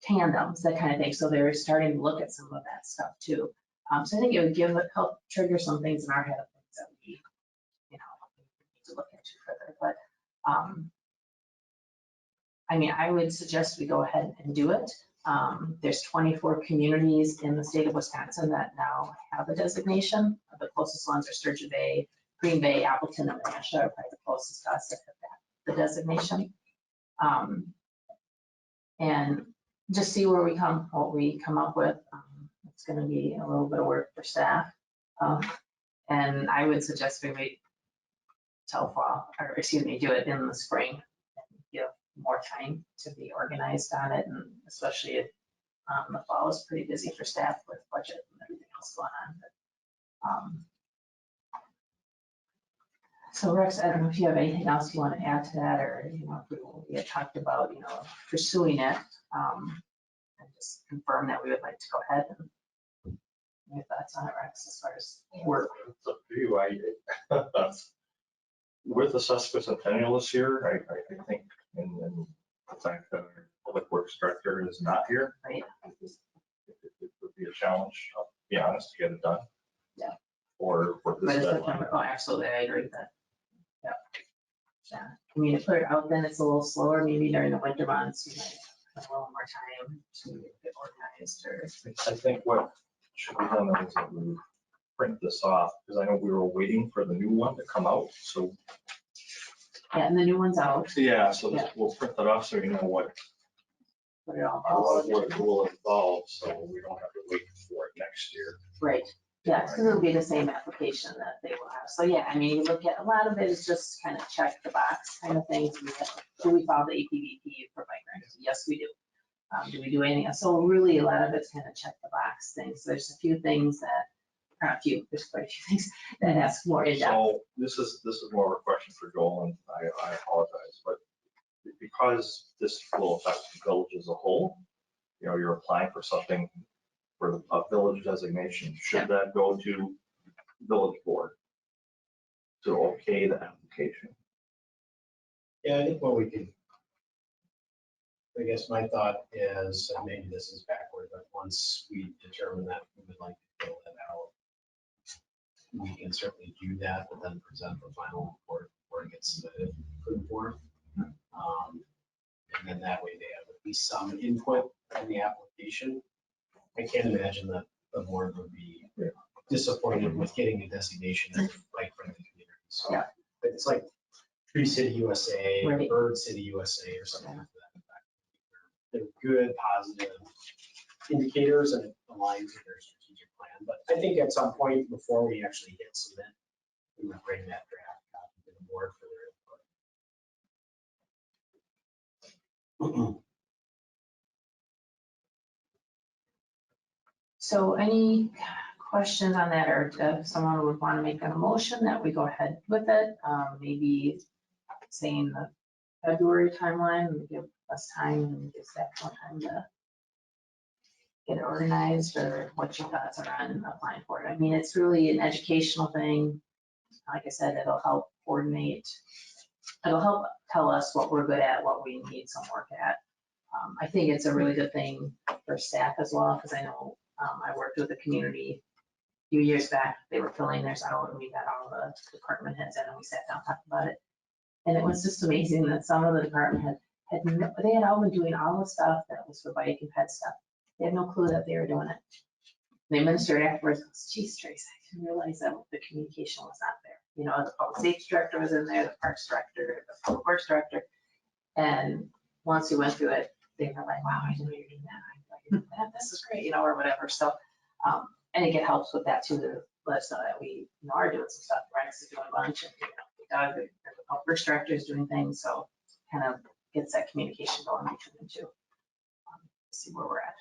tandems, that kind of thing. So they're starting to look at some of that stuff too. So I think it would help trigger some things in our head of things that we, need to look into further. But I mean, I would suggest we go ahead and do it. There's 24 communities in the state of Wisconsin that now have a designation. The closest ones are Sturgeon Bay, Green Bay, Appleton, and Menasha are probably the closest to us that have the designation. And just see what we come up with. It's going to be a little bit of work for staff. And I would suggest we wait till fall, or excuse me, do it in the spring and give more time to be organized on it. And especially if the fall is pretty busy for staff with budget and everything else going on. But, so Rex, I don't know if you have anything else you want to add to that, or, if we had talked about, pursuing it, and just confirm that we would like to go ahead and your thoughts on it, Rex, as far as work. It's up to you. With the sesquicentennial this year, I think, and the fact that our public works director is not here, Right. it would be a challenge, I'll be honest, to get it done. Yeah. Or for By this the deadline. September, oh, absolutely, I agree with that. Yeah. Yeah. I mean, if we're out, then it's a little slower, maybe during the winter months, you might have a little more time to get organized or. I think what should be done is that we print this off, because I know we were waiting for the new one to come out, so. Yeah, and the new one's out. Yeah, so we'll print that off so you know what Put it all. it will involve, so we don't have to wait for it next year. Right. Yeah, because it'll be the same application that they will have. So yeah, I mean, you look at, a lot of it is just kind of check the box kind of things. Do we follow the APBP for bike racks? Yes, we do. Do we do anything else? So really, a lot of it's kind of check the box things. There's a few things that, not a few, there's quite a few things that ask more in depth. So this is more of a question for Joel, and I apologize, but because this will affect the village as a whole, you're applying for something for a village designation. Should that go to village board to okay the application? Yeah, I think what we could, I guess my thought is, and maybe this is backward, but once we determine that we would like to fill that out, we can certainly do that, but then present the final report before it gets submitted for form. And then that way they have at least some input in the application. I can't imagine that the board would be disappointed with getting a designation as bike-friendly communities. Yeah. But it's like Tree City USA, Right. Bird City USA, or something like that. They're good, positive indicators, and it aligns with their strategic plan. But I think at some point before we actually hit submit, we would bring that draft copy to the board for their input. So any questions on that, or if someone would want to make a motion that we go ahead with it, maybe saying the February timeline, and give us time and give staff more time to get it organized, or what your thoughts are on applying for it. I mean, it's really an educational thing. Like I said, it'll help coordinate. It'll help tell us what we're good at, what we need some work at. I think it's a really good thing for staff as well, because I know I worked with a community a few years back. They were filling theirs out, and we got all the department heads in, and we sat down and talked about it. And it was just amazing that some of the department heads, they had all been doing all the stuff that was for bike and pet stuff. They had no clue that they were doing it. The administrator afterwards goes, geez, Trace, I didn't realize that the communication was not there. You know, the public safety director was in there, the parks director, the public works director. And once we went through it, they were like, wow, I didn't know you were doing that. I didn't know you were doing that. This is great, you know, or whatever. So, and it helps with that too, to let us know that we are doing some stuff. Rex is doing a bunch, and Doug, the public works director, is doing things. So kind of gets that communication going between the two. See where we're at.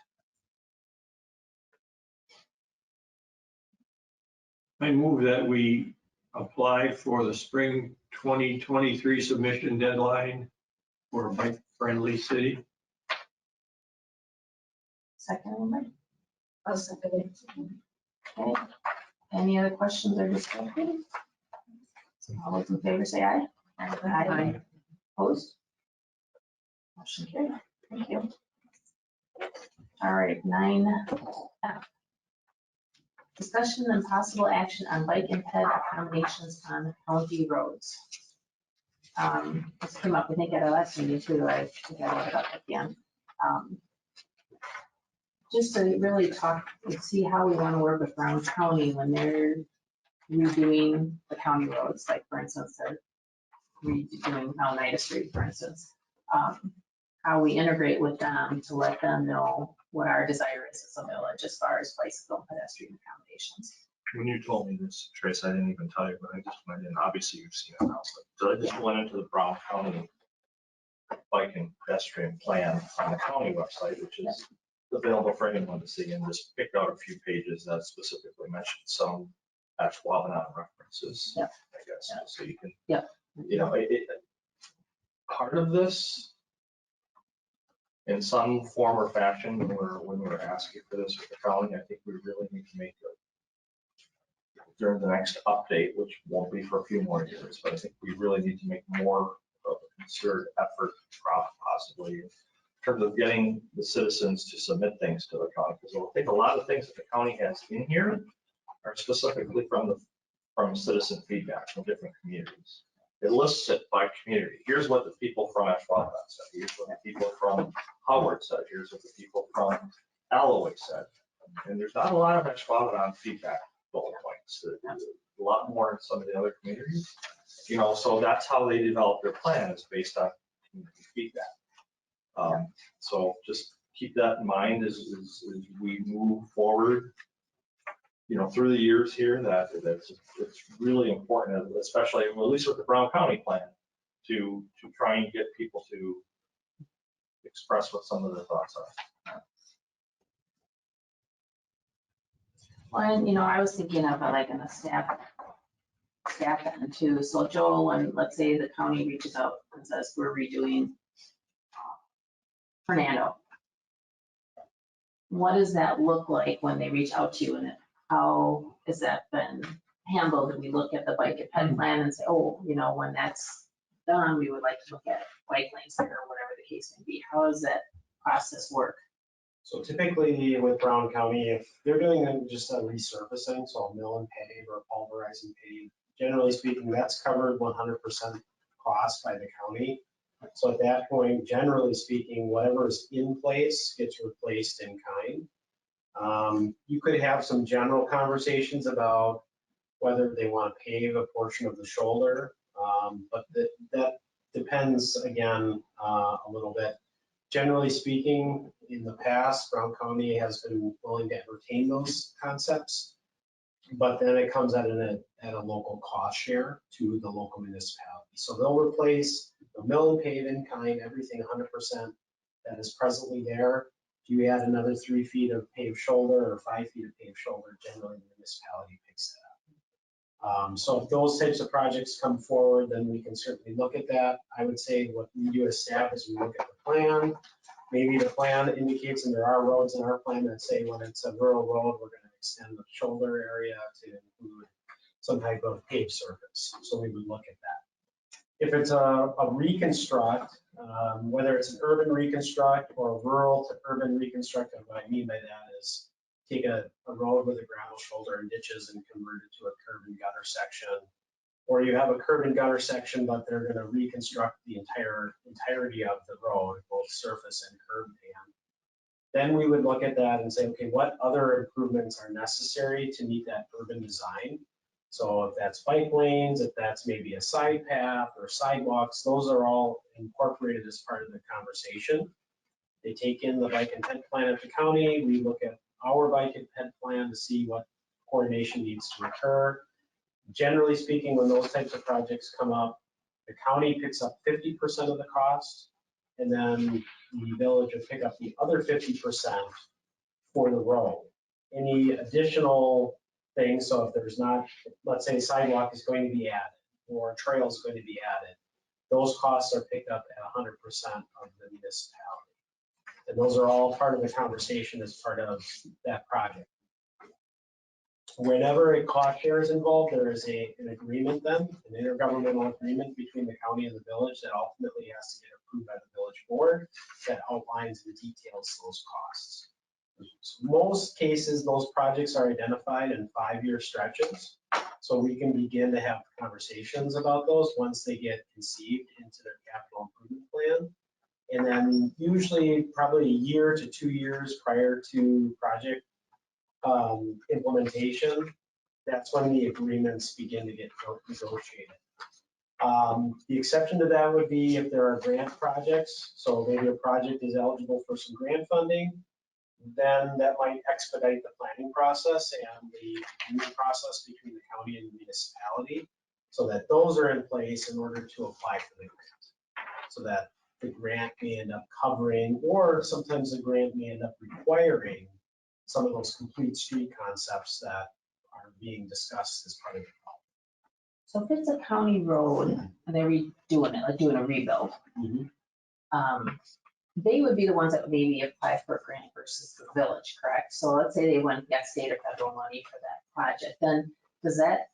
I move that we apply for the spring 2023 submission deadline for a bike-friendly city. Second, anybody? I'll second it. Okay. Any other questions or discussion? All those in favor say aye. Aye. Opposed? Motion carried. Thank you. All right, 9F. Discussion and possible action on bike and ped accommodations on county roads. This came up, I think, at our last meeting too. I think I brought it up at the end. Just to really talk and see how we want to work with Brown County when they're redoing the county roads, like for instance, they're redoing Oneida Street, for instance. How we integrate with them to let them know what our desire is as a village as far as bicycle and pedestrian accommodations. When you told me this, Trace, I didn't even tell you, but I just went in, obviously you've seen it now, so I just went into the Brown County bike and pedestrian plan on the county website, which is available for anyone to see, and just picked out a few pages that specifically mentioned some Ashwaubenon references, Yep. I guess, so you can, Yep. you know, part of this, in some form or fashion, when we're asking for this with the county, I think we really need to make it during the next update, which won't be for a few more years, but I think we really need to make more of a concerted effort, possibly, in terms of getting the citizens to submit things to the county. Because I think a lot of things that the county has in here are specifically from citizen feedback from different communities. It lists it by community. Here's what the people from Ashwaubenon said. Here's what the people from Howard said. Here's what the people from Alloway said. And there's not a lot of Ashwaubenon feedback bullet points. A lot more in some of the other communities. You know, so that's how they develop their plan, is based on community feedback. So just keep that in mind as we move forward, you know, through the years here, it's really important, especially at least with the Brown County plan, to try and get people to express what some of their thoughts are. Well, and, you know, I was thinking of like in a staff end too. So Joel, when let's say the county reaches out and says we're redoing Fernando, what does that look like when they reach out to you, and how has that been handled? Do we look at the bike and ped plan and say, oh, you know, when that's done, we would like to look at bike lanes there, or whatever the case may be? How does that process work? So typically with Brown County, if they're doing just a resurfacing, so a mill and pave or pulverize and pave, generally speaking, that's covered 100% cost by the county. So at that point, generally speaking, whatever is in place gets replaced in kind. You could have some general conversations about whether they want to pave a portion of the shoulder, but that depends, again, a little bit. Generally speaking, in the past, Brown County has been willing to entertain those concepts, but then it comes at a local cost share to the local municipality. So they'll replace the mill and pave in kind, everything 100% that is presently there. If you add another 3 feet of paved shoulder or 5 feet of paved shoulder, generally the municipality picks that up. So if those types of projects come forward, then we can certainly look at that. I would say what we do as staff is we look at the plan. Maybe the plan indicates, and there are roads in our plan that say when it's a rural road, we're going to extend the shoulder area to include some type of paved surface. So we would look at that. If it's a reconstruct, whether it's an urban reconstruct or a rural to urban reconstruct, and what I mean by that is take a road with a gravel shoulder and ditches and convert it to a curb and gutter section, Or you have a curb and gutter section, but they're gonna reconstruct the entirety of the road, both surface and curb and. Then we would look at that and say, okay, what other improvements are necessary to meet that urban design? So if that's bike lanes, if that's maybe a side path or sidewalks, those are all incorporated as part of the conversation. They take in the bike and ped plan at the county. We look at our bike and ped plan to see what coordination needs to occur. Generally speaking, when those types of projects come up, the county picks up 50% of the cost, and then the village will pick up the other 50% for the road. Any additional things, so if there's not, let's say sidewalk is going to be added, or trail is going to be added, those costs are picked up at 100% of the municipality. And those are all part of the conversation as part of that project. Whenever a cost share is involved, there is an agreement then, an intergovernmental agreement between the county and the village that ultimately has to get approved by the village board that outlines and details those costs. Most cases, those projects are identified in 5-year stretches. So we can begin to have conversations about those once they get conceived into their capital improvement plan. And then usually probably a year to 2 years prior to project implementation, that's when the agreements begin to get negotiated. The exception to that would be if there are grant projects. So maybe a project is eligible for some grant funding, then that might expedite the planning process and the agreement process between the county and the municipality, so that those are in place in order to apply for the grant. So that the grant may end up covering, or sometimes the grant may end up requiring some of those complete street concepts that are being discussed as part of the problem. So if it's a county road and they're redoing it, like doing a rebuild, they would be the ones that would maybe apply for a grant versus the village, correct? So let's say they went and got state or federal money for that project, then does that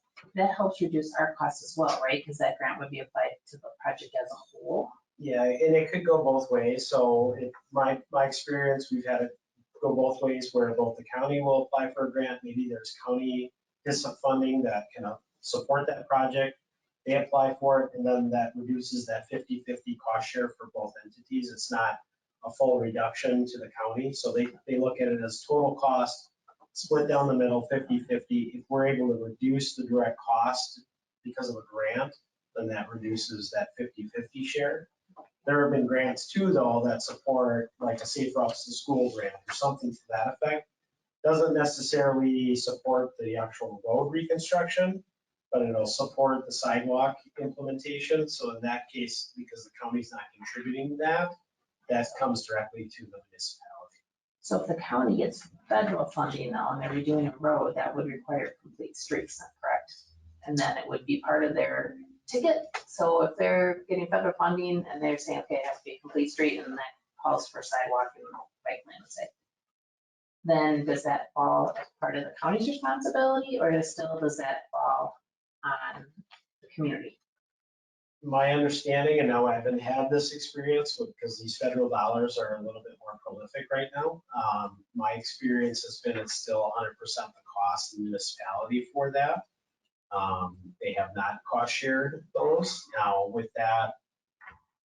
helps reduce our costs as well, right? Because that grant would be applied to the project as a whole. Yeah, and it could go both ways. So my experience, we've had it go both ways, where both the county will apply for a grant, maybe there's county HISA funding that can support that project. They apply for it, and then that reduces that 50-50 cost share for both entities. It's not a full reduction to the county. So they look at it as total cost, split down the middle, 50-50. If we're able to reduce the direct cost because of a grant, then that reduces that 50-50 share. There have been grants too, though, that support like a Safe Routes to School grant or something to that effect. Doesn't necessarily support the actual road reconstruction, but it'll support the sidewalk implementation. So in that case, because the county's not contributing that comes directly to the municipality. So if the county gets federal funding now and they're redoing a road, that would require complete streets, correct? And then it would be part of their ticket. So if they're getting federal funding and they're saying, okay, it has to be a complete street, and that calls for sidewalk and bike lane, let's say, then does that fall as part of the county's responsibility, or does that fall on the community? My understanding, and now I haven't had this experience because these federal dollars are a little bit more prolific right now. My experience has been it's still 100% the cost of the municipality for that. They have not cost shared those. Now, with that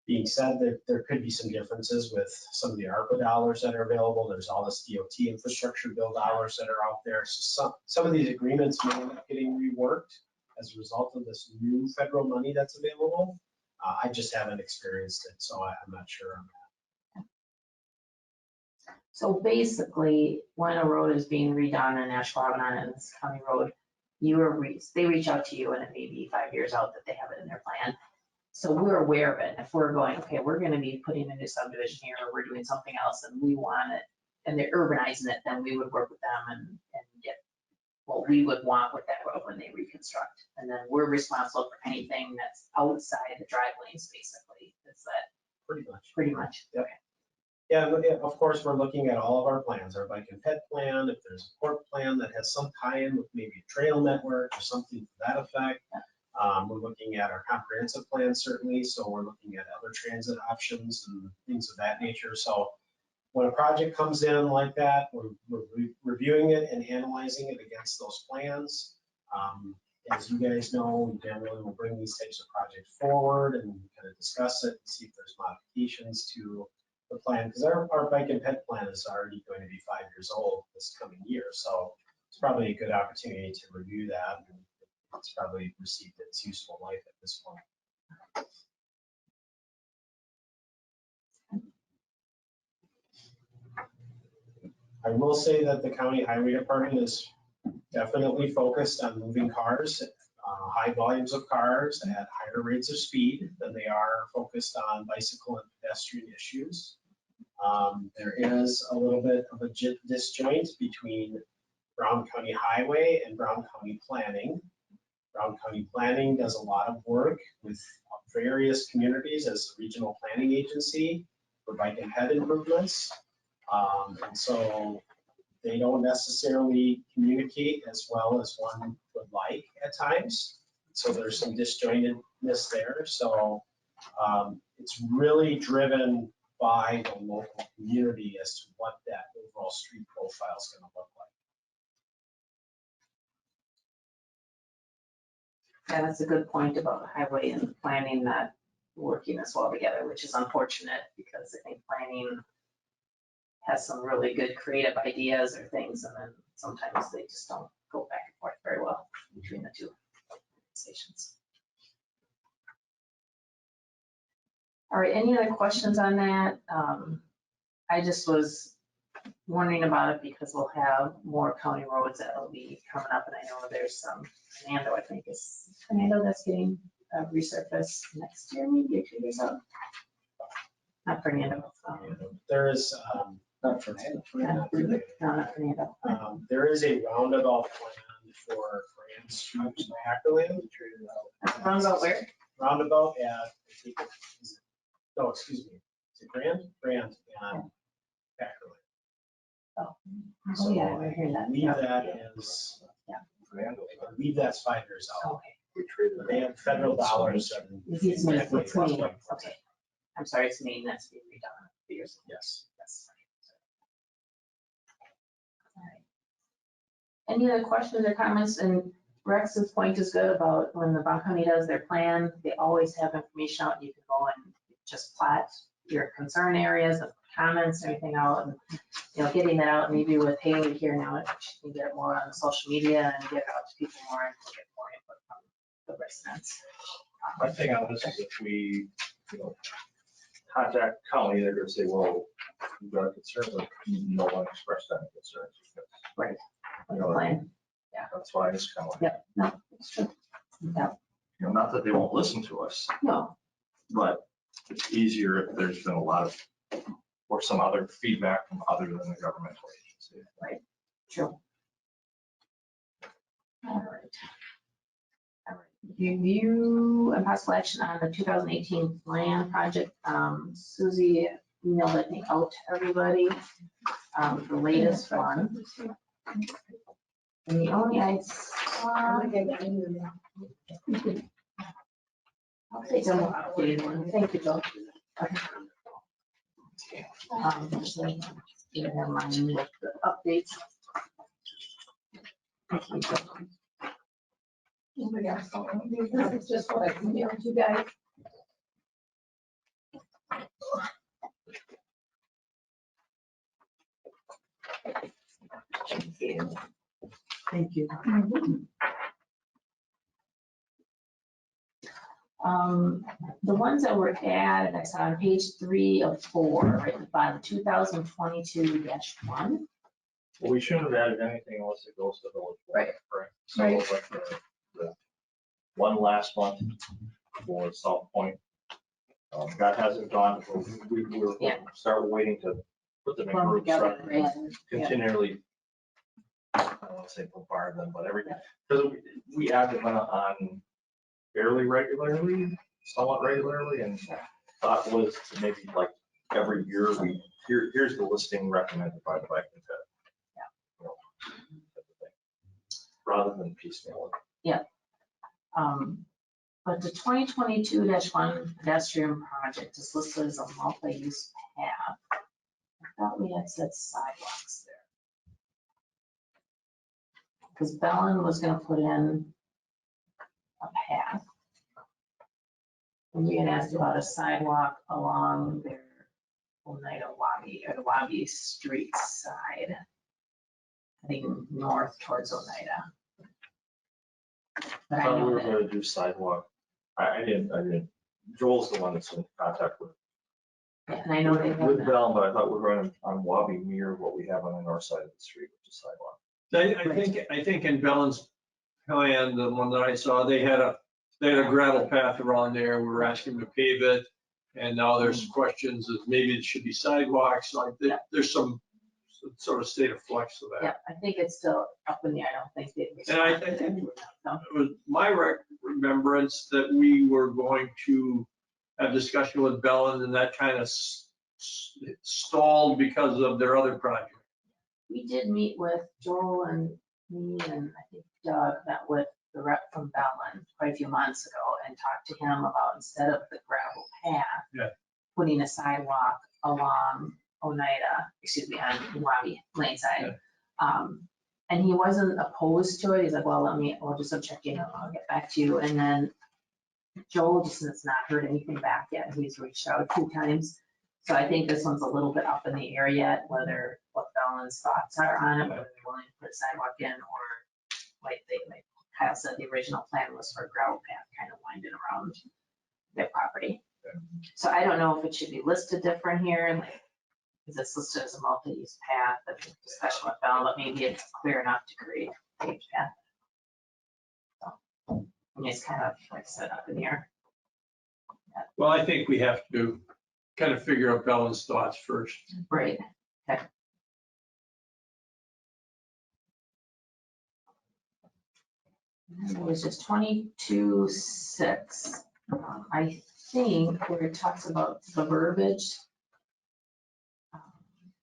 being said, there could be some differences with some of the ARPA dollars that are available. There's all this DOT infrastructure bill dollars that are out there. So some of these agreements may end up getting reworked as a result of this new federal money that's available. I just haven't experienced it, so I'm not sure on that. So basically, when a road is being redone in Ashwaubenon and this county road, they reach out to you, and it may be 5 years out that they have it in their plan. So we're aware of it. If we're going, okay, we're going to be putting a new subdivision here, or we're doing something else and we want it, and they're urbanizing it, then we would work with them and get what we would want with that road when they reconstruct. And then we're responsible for anything that's outside the drive lanes, basically. Is that Pretty much. pretty much? Yep. Yeah, of course, we're looking at all of our plans, our bike and ped plan. If there's a port plan that has some tie-in with maybe a trail network or something to that effect. We're looking at our comprehensive plan, certainly. So we're looking at other transit options and things of that nature. So when a project comes in like that, we're reviewing it and analyzing it against those plans. as you guys know, we generally will bring these types of projects forward and kind of discuss it and see if there's modifications to the plan. Because our bike and ped plan is already going to be 5 years old this coming year. So it's probably a good opportunity to review that. And it's probably received its useful life at this point. I will say that the county highway department is definitely focused on moving cars, high volumes of cars at higher rates of speed than they are focused on bicycle and pedestrian issues. There is a little bit of a disjoint between Brown County Highway and Brown County Planning. Brown County Planning does a lot of work with various communities as a regional planning agency for bike and ped improvements. And so they don't necessarily communicate as well as one would like at times. So there's some disjointedness there. So it's really driven by the local community as to what that overall street profile is going to look like. Yeah, that's a good point about highway and planning not working as well together, which is unfortunate because I think planning has some really good creative ideas or things, and then sometimes they just don't go back and forth very well between the two organizations. All right, any other questions on that? I just was wondering about it because we'll have more county roads that will be coming up, and I know there's some, Fernando, I think is Fernando that's getting resurfaced next year, maybe 2 years out. Not Fernando. There is, Not for now. No, not Fernando. there is a roundabout plan for Grand Street in Ackerland. Roundabout where? Roundabout at, I think it's, no, excuse me, is it Grand and Ackerland. Oh, yeah, we're hearing that. I believe that is, I believe that's 5 years out. Okay. They have federal dollars. and- It's Maine, it's Maine. Okay. I'm sorry, it's Maine, that's being redone. Years. Yes. Yes. All right. Any other questions or comments? And Rex's point is good about when the Brown County does their plan, they always have information out. You can go and just plot your concern areas, the comments, everything out, and, you know, getting that out maybe with Haley here now, she can get more on social media and get it out to people more and get more input from the residents. My thing on this is if we, contact county, they're gonna say, well, you've got concerns, but no one expressed any concerns. Right. You know, Plan. that's why it's kind of like, Yep, no, it's true. Yeah, not that they won't listen to us, no, but it's easier if there's been a lot of, or some other feedback from other than the governmental agency. true. All right. All right. Review and possible action on the 2018 plan project. Susie emailed, I think, out to everybody, the latest one. And the only I saw, I'll take them updated one. Thank you, Jill. Okay. Just like, never mind with the updates. It's just what I emailed you guys. Thank you. The ones that were added, I saw on page 3 of 4, right at the bottom, 2022-1. Well, we shouldn't have added anything unless it goes to the village. board, Right. Correct. So Right. like the one last month for South Point, that hasn't gone, we're Yeah. start waiting to put them in Clump groups, together, rather than and- yeah. continually, I don't want to say bombard them, but because we add them on fairly regularly, somewhat regularly, and thought was to maybe like every year, here's the listing recommended by the bike and ped. Rather than piecemeal. But the 2022-1 pedestrian project is listed as a multi-use path. I thought we had said sidewalks there. Because Bellin was gonna put in a path. And we had asked about a sidewalk along their Oneida Wabi, or the Wabi Street side. I think north towards Oneida. But I Thought we know were that, gonna do sidewalk. I didn't. Joel's the one that's in contact with and I know they with have, Bell, but I thought we were going on Wabi mirror what we have on the north side of the street, which is sidewalk. I think in Bellin's plan, the one that I saw, they had a gravel path around there. We were asking to pave it. And now there's questions of maybe it should be sidewalks. Like there's some sort of state of flux to yeah, that. I think it's still up in the air. I don't think they. And I think it was my remembrance that we were going to have discussion with Bellin and that kind of stalled because of their other project. We did meet with Joel and me and I think Doug met with the rep from Bellin quite a few months ago and talked to him about instead of the gravel path, putting a sidewalk along Oneida, on Wabi Lane side. And he wasn't opposed to it. He's like, well, we'll just check in and I'll get back to you. And then Joel just has not heard anything back yet. He's reached out 2 times. So I think this one's a little bit up in the air yet, what Bellin's thoughts are on it, whether they're willing to put a sidewalk in or like Kyle said, the original plan was for a gravel path kind of winding around their property. So I don't know if it should be listed different here, like, because it's listed as a multi-use path, but discussion with Bell, but maybe it's clear enough to create a paved path. So, I mean, it's kind of like set up in the air. Well, I think we have to kind of figure out Bellin's thoughts first. Right. Okay. And it was just 22.6. I think where it talks about the verbiage.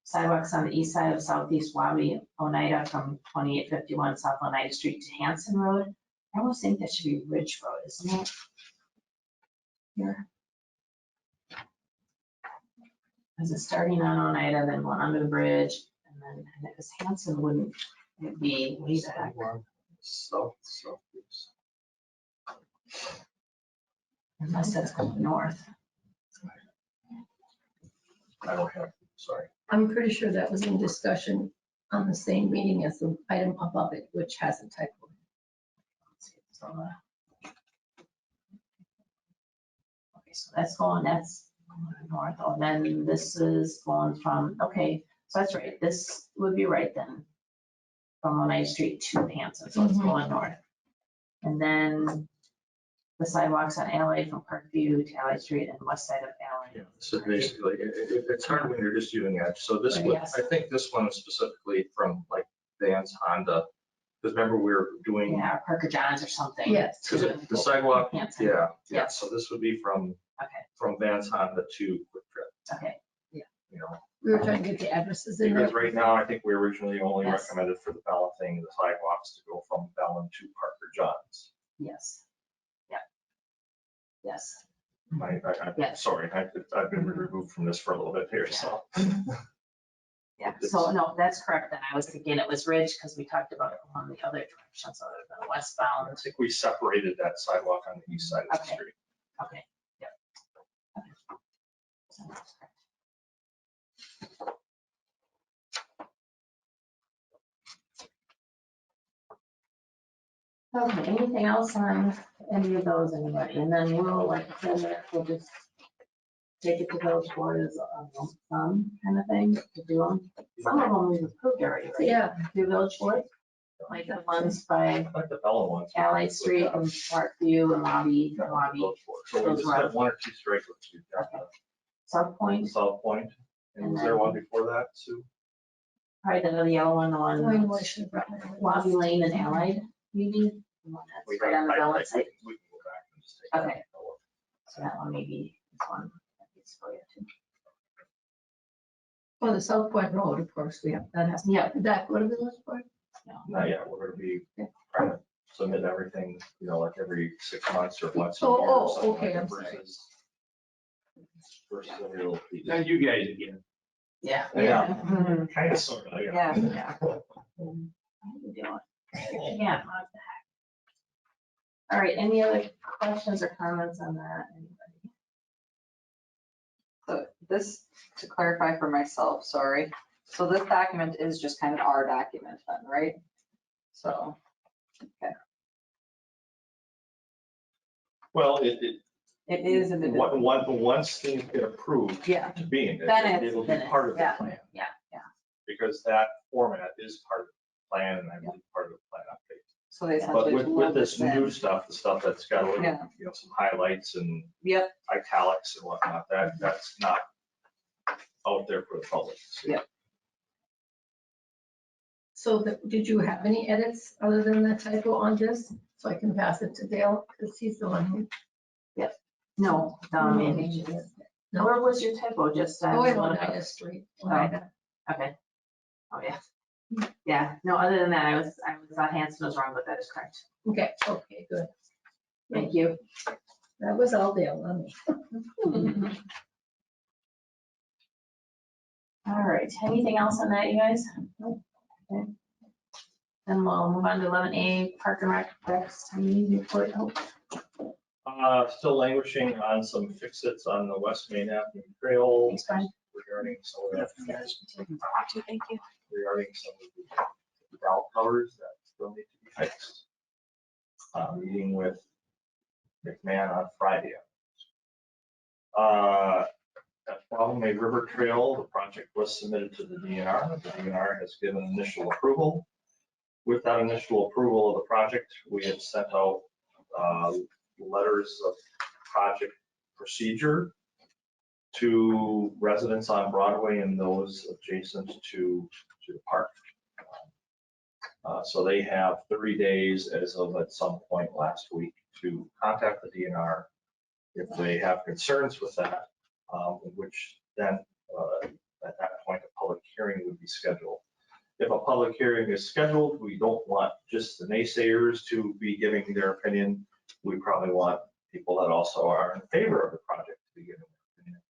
Sidewalks on the east side of Southeast Wabi, Oneida from 2851 South Oneida Street to Hanson Road. I almost think that should be Ridge Road, isn't it? Here. Is it starting on Oneida, then going under the bridge, and then because Hanson wouldn't be way back. Southeast. Unless that's going north. I don't have, sorry. I'm pretty sure that was in discussion on the same meeting as the item above it, which has a typo. Okay, so that's going north, and then this is going from, okay, so that's right, this would be right then. From Oneida Street to Hanson, so it's going north. And then the sidewalks on Alley from Parkview to Alley Street and west side of Alley. Yeah, so basically, it's hard when you're just doing edge. So this Right, one, yes. I think this one is specifically from like Vans Honda. Because remember we were doing, Yeah, or Parker Johns or something. Yes. because the sidewalk, Hanson. yeah. Yes. So this would be from Okay, Vans Honda to Quick Trip, okay, you know. We were trying to get the addresses in there. Because right now, I think we originally only Yes. recommended for the Bellin thing, the sidewalks to go from Bellin to Parker Johns. yes. Yep. Yes. Yes. Sorry, I've been removed from this for a little bit here, so. Yeah, so no, that's correct. Then I was thinking it was Ridge because we talked about it on the other directions other than I westbound. think we separated that sidewalk on the east side of the Okay. street. Okay, yep. Okay. So that's correct. Okay, anything else on any of those, anybody? And then we'll, like I said, we'll just take it to those board as a lump sum kind of thing to do them. Some of them we've approved already, right? Yeah. Do village board, like the ones by I like the Bellin ones. Alley Street and Parkview and Lobby. So we just have one or two stragglers. We've got South the Point, South Point, and was there one before that, Sue? probably the yellow one Oh, I know I on should have brought my. Lobby Lane and Allied, maybe. The one We that's right on the can- balance site. We can go back and just take. Okay. So that one maybe, this one. It's for you too. Oh, the South Point Road, of course, we have, that has, Yeah. did that go to village board? Not yet, we're gonna be trying to submit everything, you know, like every 6 months or once a Oh, year. oh, or something okay, like that I'm sorry. Versus every little piece. Now you guys again. Yeah. Yeah. Kind of, sort of, yeah. Yeah. How you doing? Yeah. All right, any other questions or comments on that? Anybody? So this, to clarify for myself, sorry. So this document is just kind of our document then, right? So, okay. Well, It is in the. once things get approved Yeah. to be in Then it, it's it'll be finished. part of the Yeah. plan. Yeah. Because that format is part of the plan and I believe part of the plan update. So they But essentially. with lump this it in. new stuff, the stuff that's got a little, Yeah. some highlights and Yep, italics and whatnot, that's not out there for the public to see. Yep. So did you have any edits other than the typo on this? So I can pass it to Dale, because he's the one who. No, No. where was your typo? Just. Oh, I know, Oneida Street. Oneida. Okay. Oh, yeah. Yeah, no, other than that, I thought Hanson was wrong, but that is correct. Okay, good. Thank you. That was all Dale on me. All right, anything else on that, you guys? Okay. Then we'll move on to 11A, Park and Rec, report. Oh, Still languishing on some fix-its on the West Main Avenue Trail thanks, Brian. regarding some of that. Thank you. Regarding some of the valve covers that still need to be fixed. Meeting with McMahon on Friday. At May River Trail, the project was submitted to the DNR. The DNR has given initial approval. With that initial approval of the project, we have sent out letters of project procedure to residents on Broadway and those adjacent to the park. So they have 30 days as of at some point last week to contact the DNR if they have concerns with that, which then at that point, a public hearing would be scheduled. If a public hearing is scheduled, we don't want just the naysayers to be giving their opinion. We probably want people that also are in favor of the project to be giving their opinion.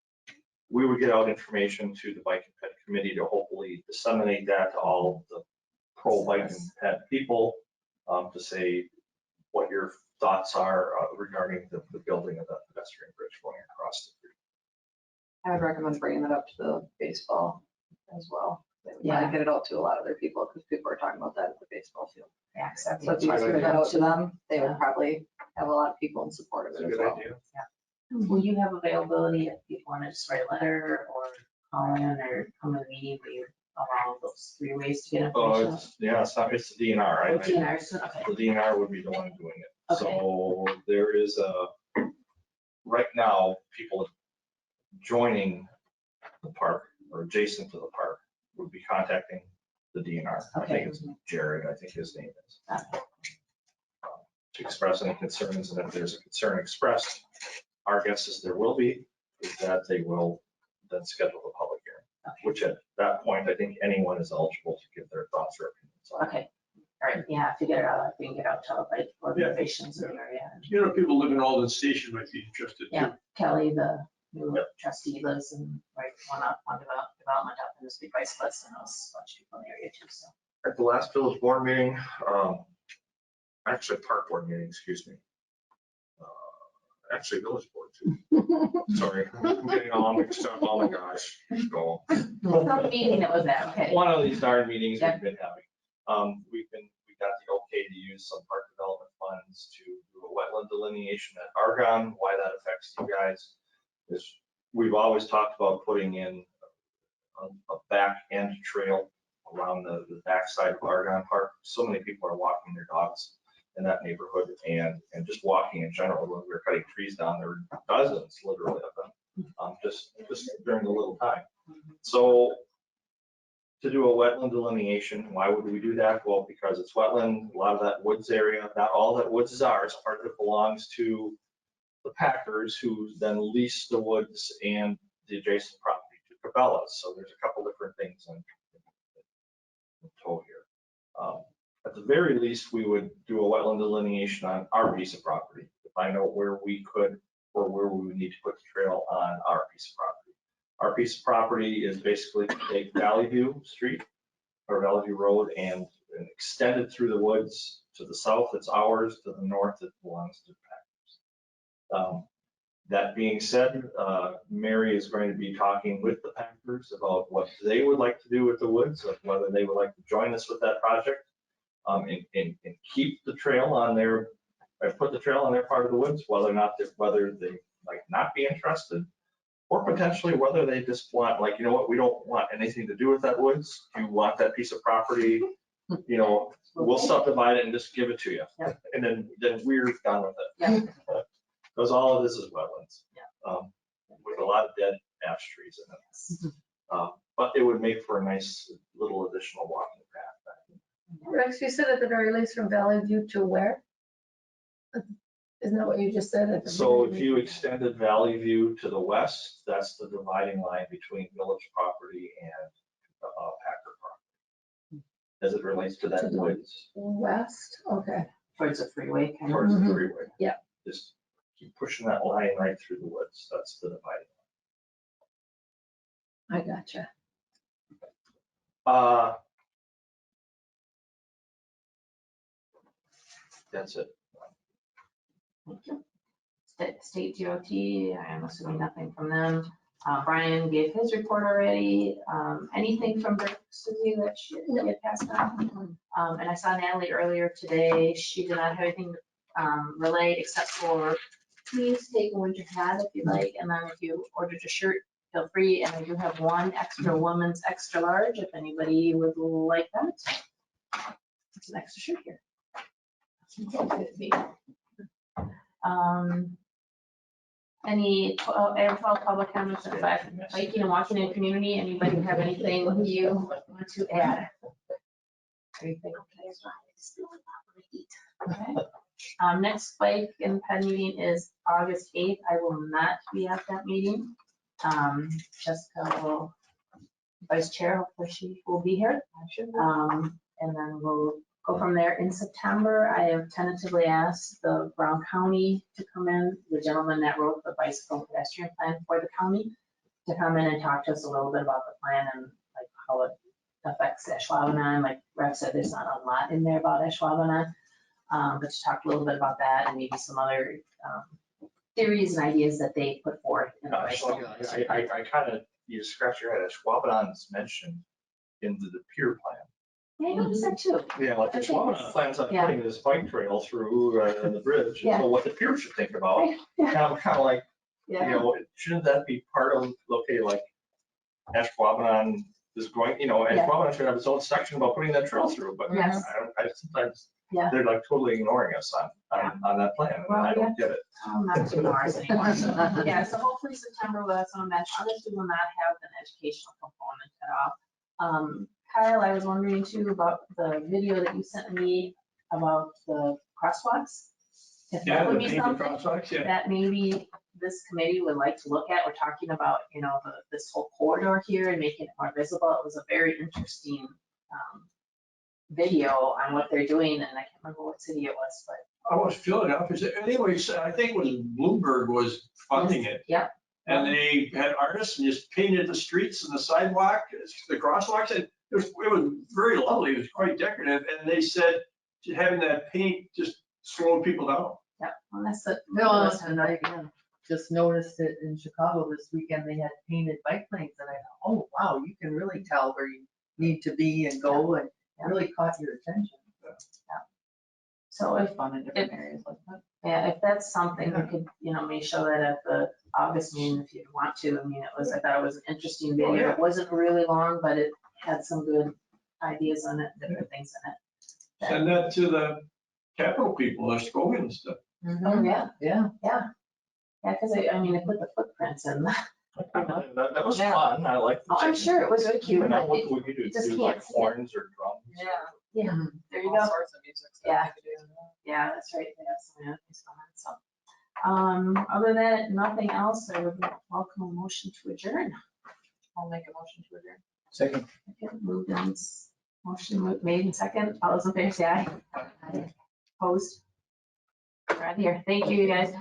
We would get out information to the Bike and Ped Committee to hopefully disseminate that to all the pro-bike and ped people to say what your thoughts are regarding the building of that pedestrian bridge going across the street. I would recommend bringing that up to the baseball as well. They would Yeah. probably get it out to a lot of their people, because people are talking about that at the baseball field. Yeah, So if you send that out to them, they would probably have a lot of people in support of It's it a as good well. idea. Will you have availability if people want to just write a letter or call in or come to the meeting where you allow those 3 ways to get Oh, information? it's the DNR, right? Oh, DNRs, okay. The DNR would be the one doing it. Okay. So there is right now, people joining the park or adjacent to the park would be contacting the DNR. I think it's Jared, I think his name is. Okay. To express any concerns, and if there's a concern expressed, our guess is there will be, is that they will then schedule a public hearing, which at that point, I think anyone is eligible to give their thoughts or opinions on. Okay, all right, yeah, if you get it out, we can get out to like organizations in the area. You know, people living in Alden Station might be interested too. Yeah, Kelly, the new trustee, lives in, right, one development up in the Speed Bicyclist, and there's a bunch of people in the area too, so. At the last village board meeting, actually park board meeting, excuse me. Actually village board too. Sorry, I'm getting all mixed up. Oh my gosh. Go. Some meeting that was that, okay. One of these darn meetings Yeah. we've been having. We got the okay to use some park development funds to do a wetland delineation at Argonne. Why that affects you guys is we've always talked about putting in a back end trail around the backside of Argonne Park. So many people are walking their dogs in that neighborhood and just walking in general. When we were cutting trees down, there were dozens literally of them, just during the little time. So to do a wetland delineation, why would we do that? Well, because it's wetland, a lot of that woods area, not all that woods is ours, part of it belongs to the Packers, who then lease the woods and the adjacent property to Cabela's. So there's a couple different things in tow here. At the very least, we would do a wetland delineation on our piece of property to find out where we could or where we would need to put the trail on our piece of property. Our piece of property is basically to take Valley View Street or Valley View Road and extend it through the woods To the south, it's ours. To the north, it belongs to Packers. That being said, Mary is going to be talking with the Packers about what they would like to do with the woods, of whether they would like to join us with that project, and keep the trail on their, or put the trail on their part of the woods, whether they like not be interested, or potentially whether they just want, like, you know what, we don't want anything to do with that woods. You want that piece of property, you know, we'll subdivide it and just give it to you. Yep. And then we're done with it. Yep. Because all of this is wetlands. With a lot of dead ash trees in it. But it would make for a nice little additional walking path. Rex, you said at the very least from Valley View to where? Isn't that what you just said? At the So very if you least? extended Valley View to the west, that's the dividing line between village property and Packer property. As it relates to that To the woods, West, okay. Towards the freeway, kind of. towards the Mhm. freeway. Yeah. Just keep pushing that line right through the woods. That's the dividing I gotcha. line. That's it. State DOT, I'm assuming nothing from them. Brian gave his report already. Anything from Suzie that she had passed on? And I saw Natalie earlier today. She did not have anything relayed except for please take a winter hat if you'd like. And then if you ordered a shirt, feel free. And I do have one extra woman's extra large if anybody would like that. It's an extra shirt here. Any, I have 12 public comments about biking and walking in community. Anybody have anything you want to add? Anything? Okay. Next bike and ped meeting is August 8th. I will not be at that meeting. Jessica will, vice chair, hopefully she will be here. And then we'll go from there. In September, I have tentatively asked the Brown County to come in, the gentleman that wrote the bicycle pedestrian plan for the county, to come in and talk to us a little bit about the plan and like how it affects Ashwaubenon. Like Rex said, there's not a lot in there about Ashwaubenon, but to talk a little bit about that and maybe some other theories and ideas that they put forth in the bicycle. I kind of, you scratch your head, Ashwaubenon is mentioned in the pier plan. Yeah, I noticed that too. Yeah, like I think Ashwaubenon it's- plans on yeah. putting this bike trail through the bridge. Yeah. So what the pier should think about, Yeah. kind of like, you Yeah. know, shouldn't that be part of, okay, like Ashwaubenon is going, you know, Yeah. Ashwaubenon should have its own section about putting that trail through, but Yes. I sometimes, Yeah. they're like totally ignoring us on that plan. Well, I don't get it. Not too ours anymore. So, yeah, so hopefully September we'll have some of that. Honestly, will not have an educational component at all. Kyle, I was wondering too about the video that you sent me about the crosswalks. If Yeah, that would the be painted something crosswalks, yeah. that maybe this committee would like to look at. We're talking about, you know, this whole corridor here and making it more visible. It was a very interesting video on what they're doing, and I can't remember what city it was, but I was Philadelphia. Anyways, I think it was Bloomberg was funding it. Yep. And they had artists and just painted the streets and the sidewalk, the crosswalks, and it was very lovely. It was quite decorative. And they said having that paint just slowed people down. yeah, well, that's the. No, and I just noticed it in Chicago this weekend, they had painted bike lanes and I thought, oh, wow, you can really tell where you need to be and go, and it really caught your attention. So if, Fun in different areas like that. yeah, if that's something we could, you know, maybe show that at the August meeting if you want to. I mean, I thought it was an interesting video. yeah. It wasn't really long, but it had some good ideas on it, different things in it. Send that to the Capitol people, the Scogan and stuff. Oh, yeah, Yeah. yeah, because I mean, it put the footprints in. That was Yeah. fun. I like. Oh, I'm sure it was really cute. And now but what it- would you do? you just Do can't like see it. horns or drums? Yeah, there you All go. sorts of music stuff Yeah. you could do. Yeah, that's right. They have some other things going on. So, other than that, nothing else. I would welcome a motion to adjourn. I'll make a motion to adjourn. Second. Okay, moved and motion made in second. All those in favor say aye. Opposed? We're out of here. Thank you, you guys.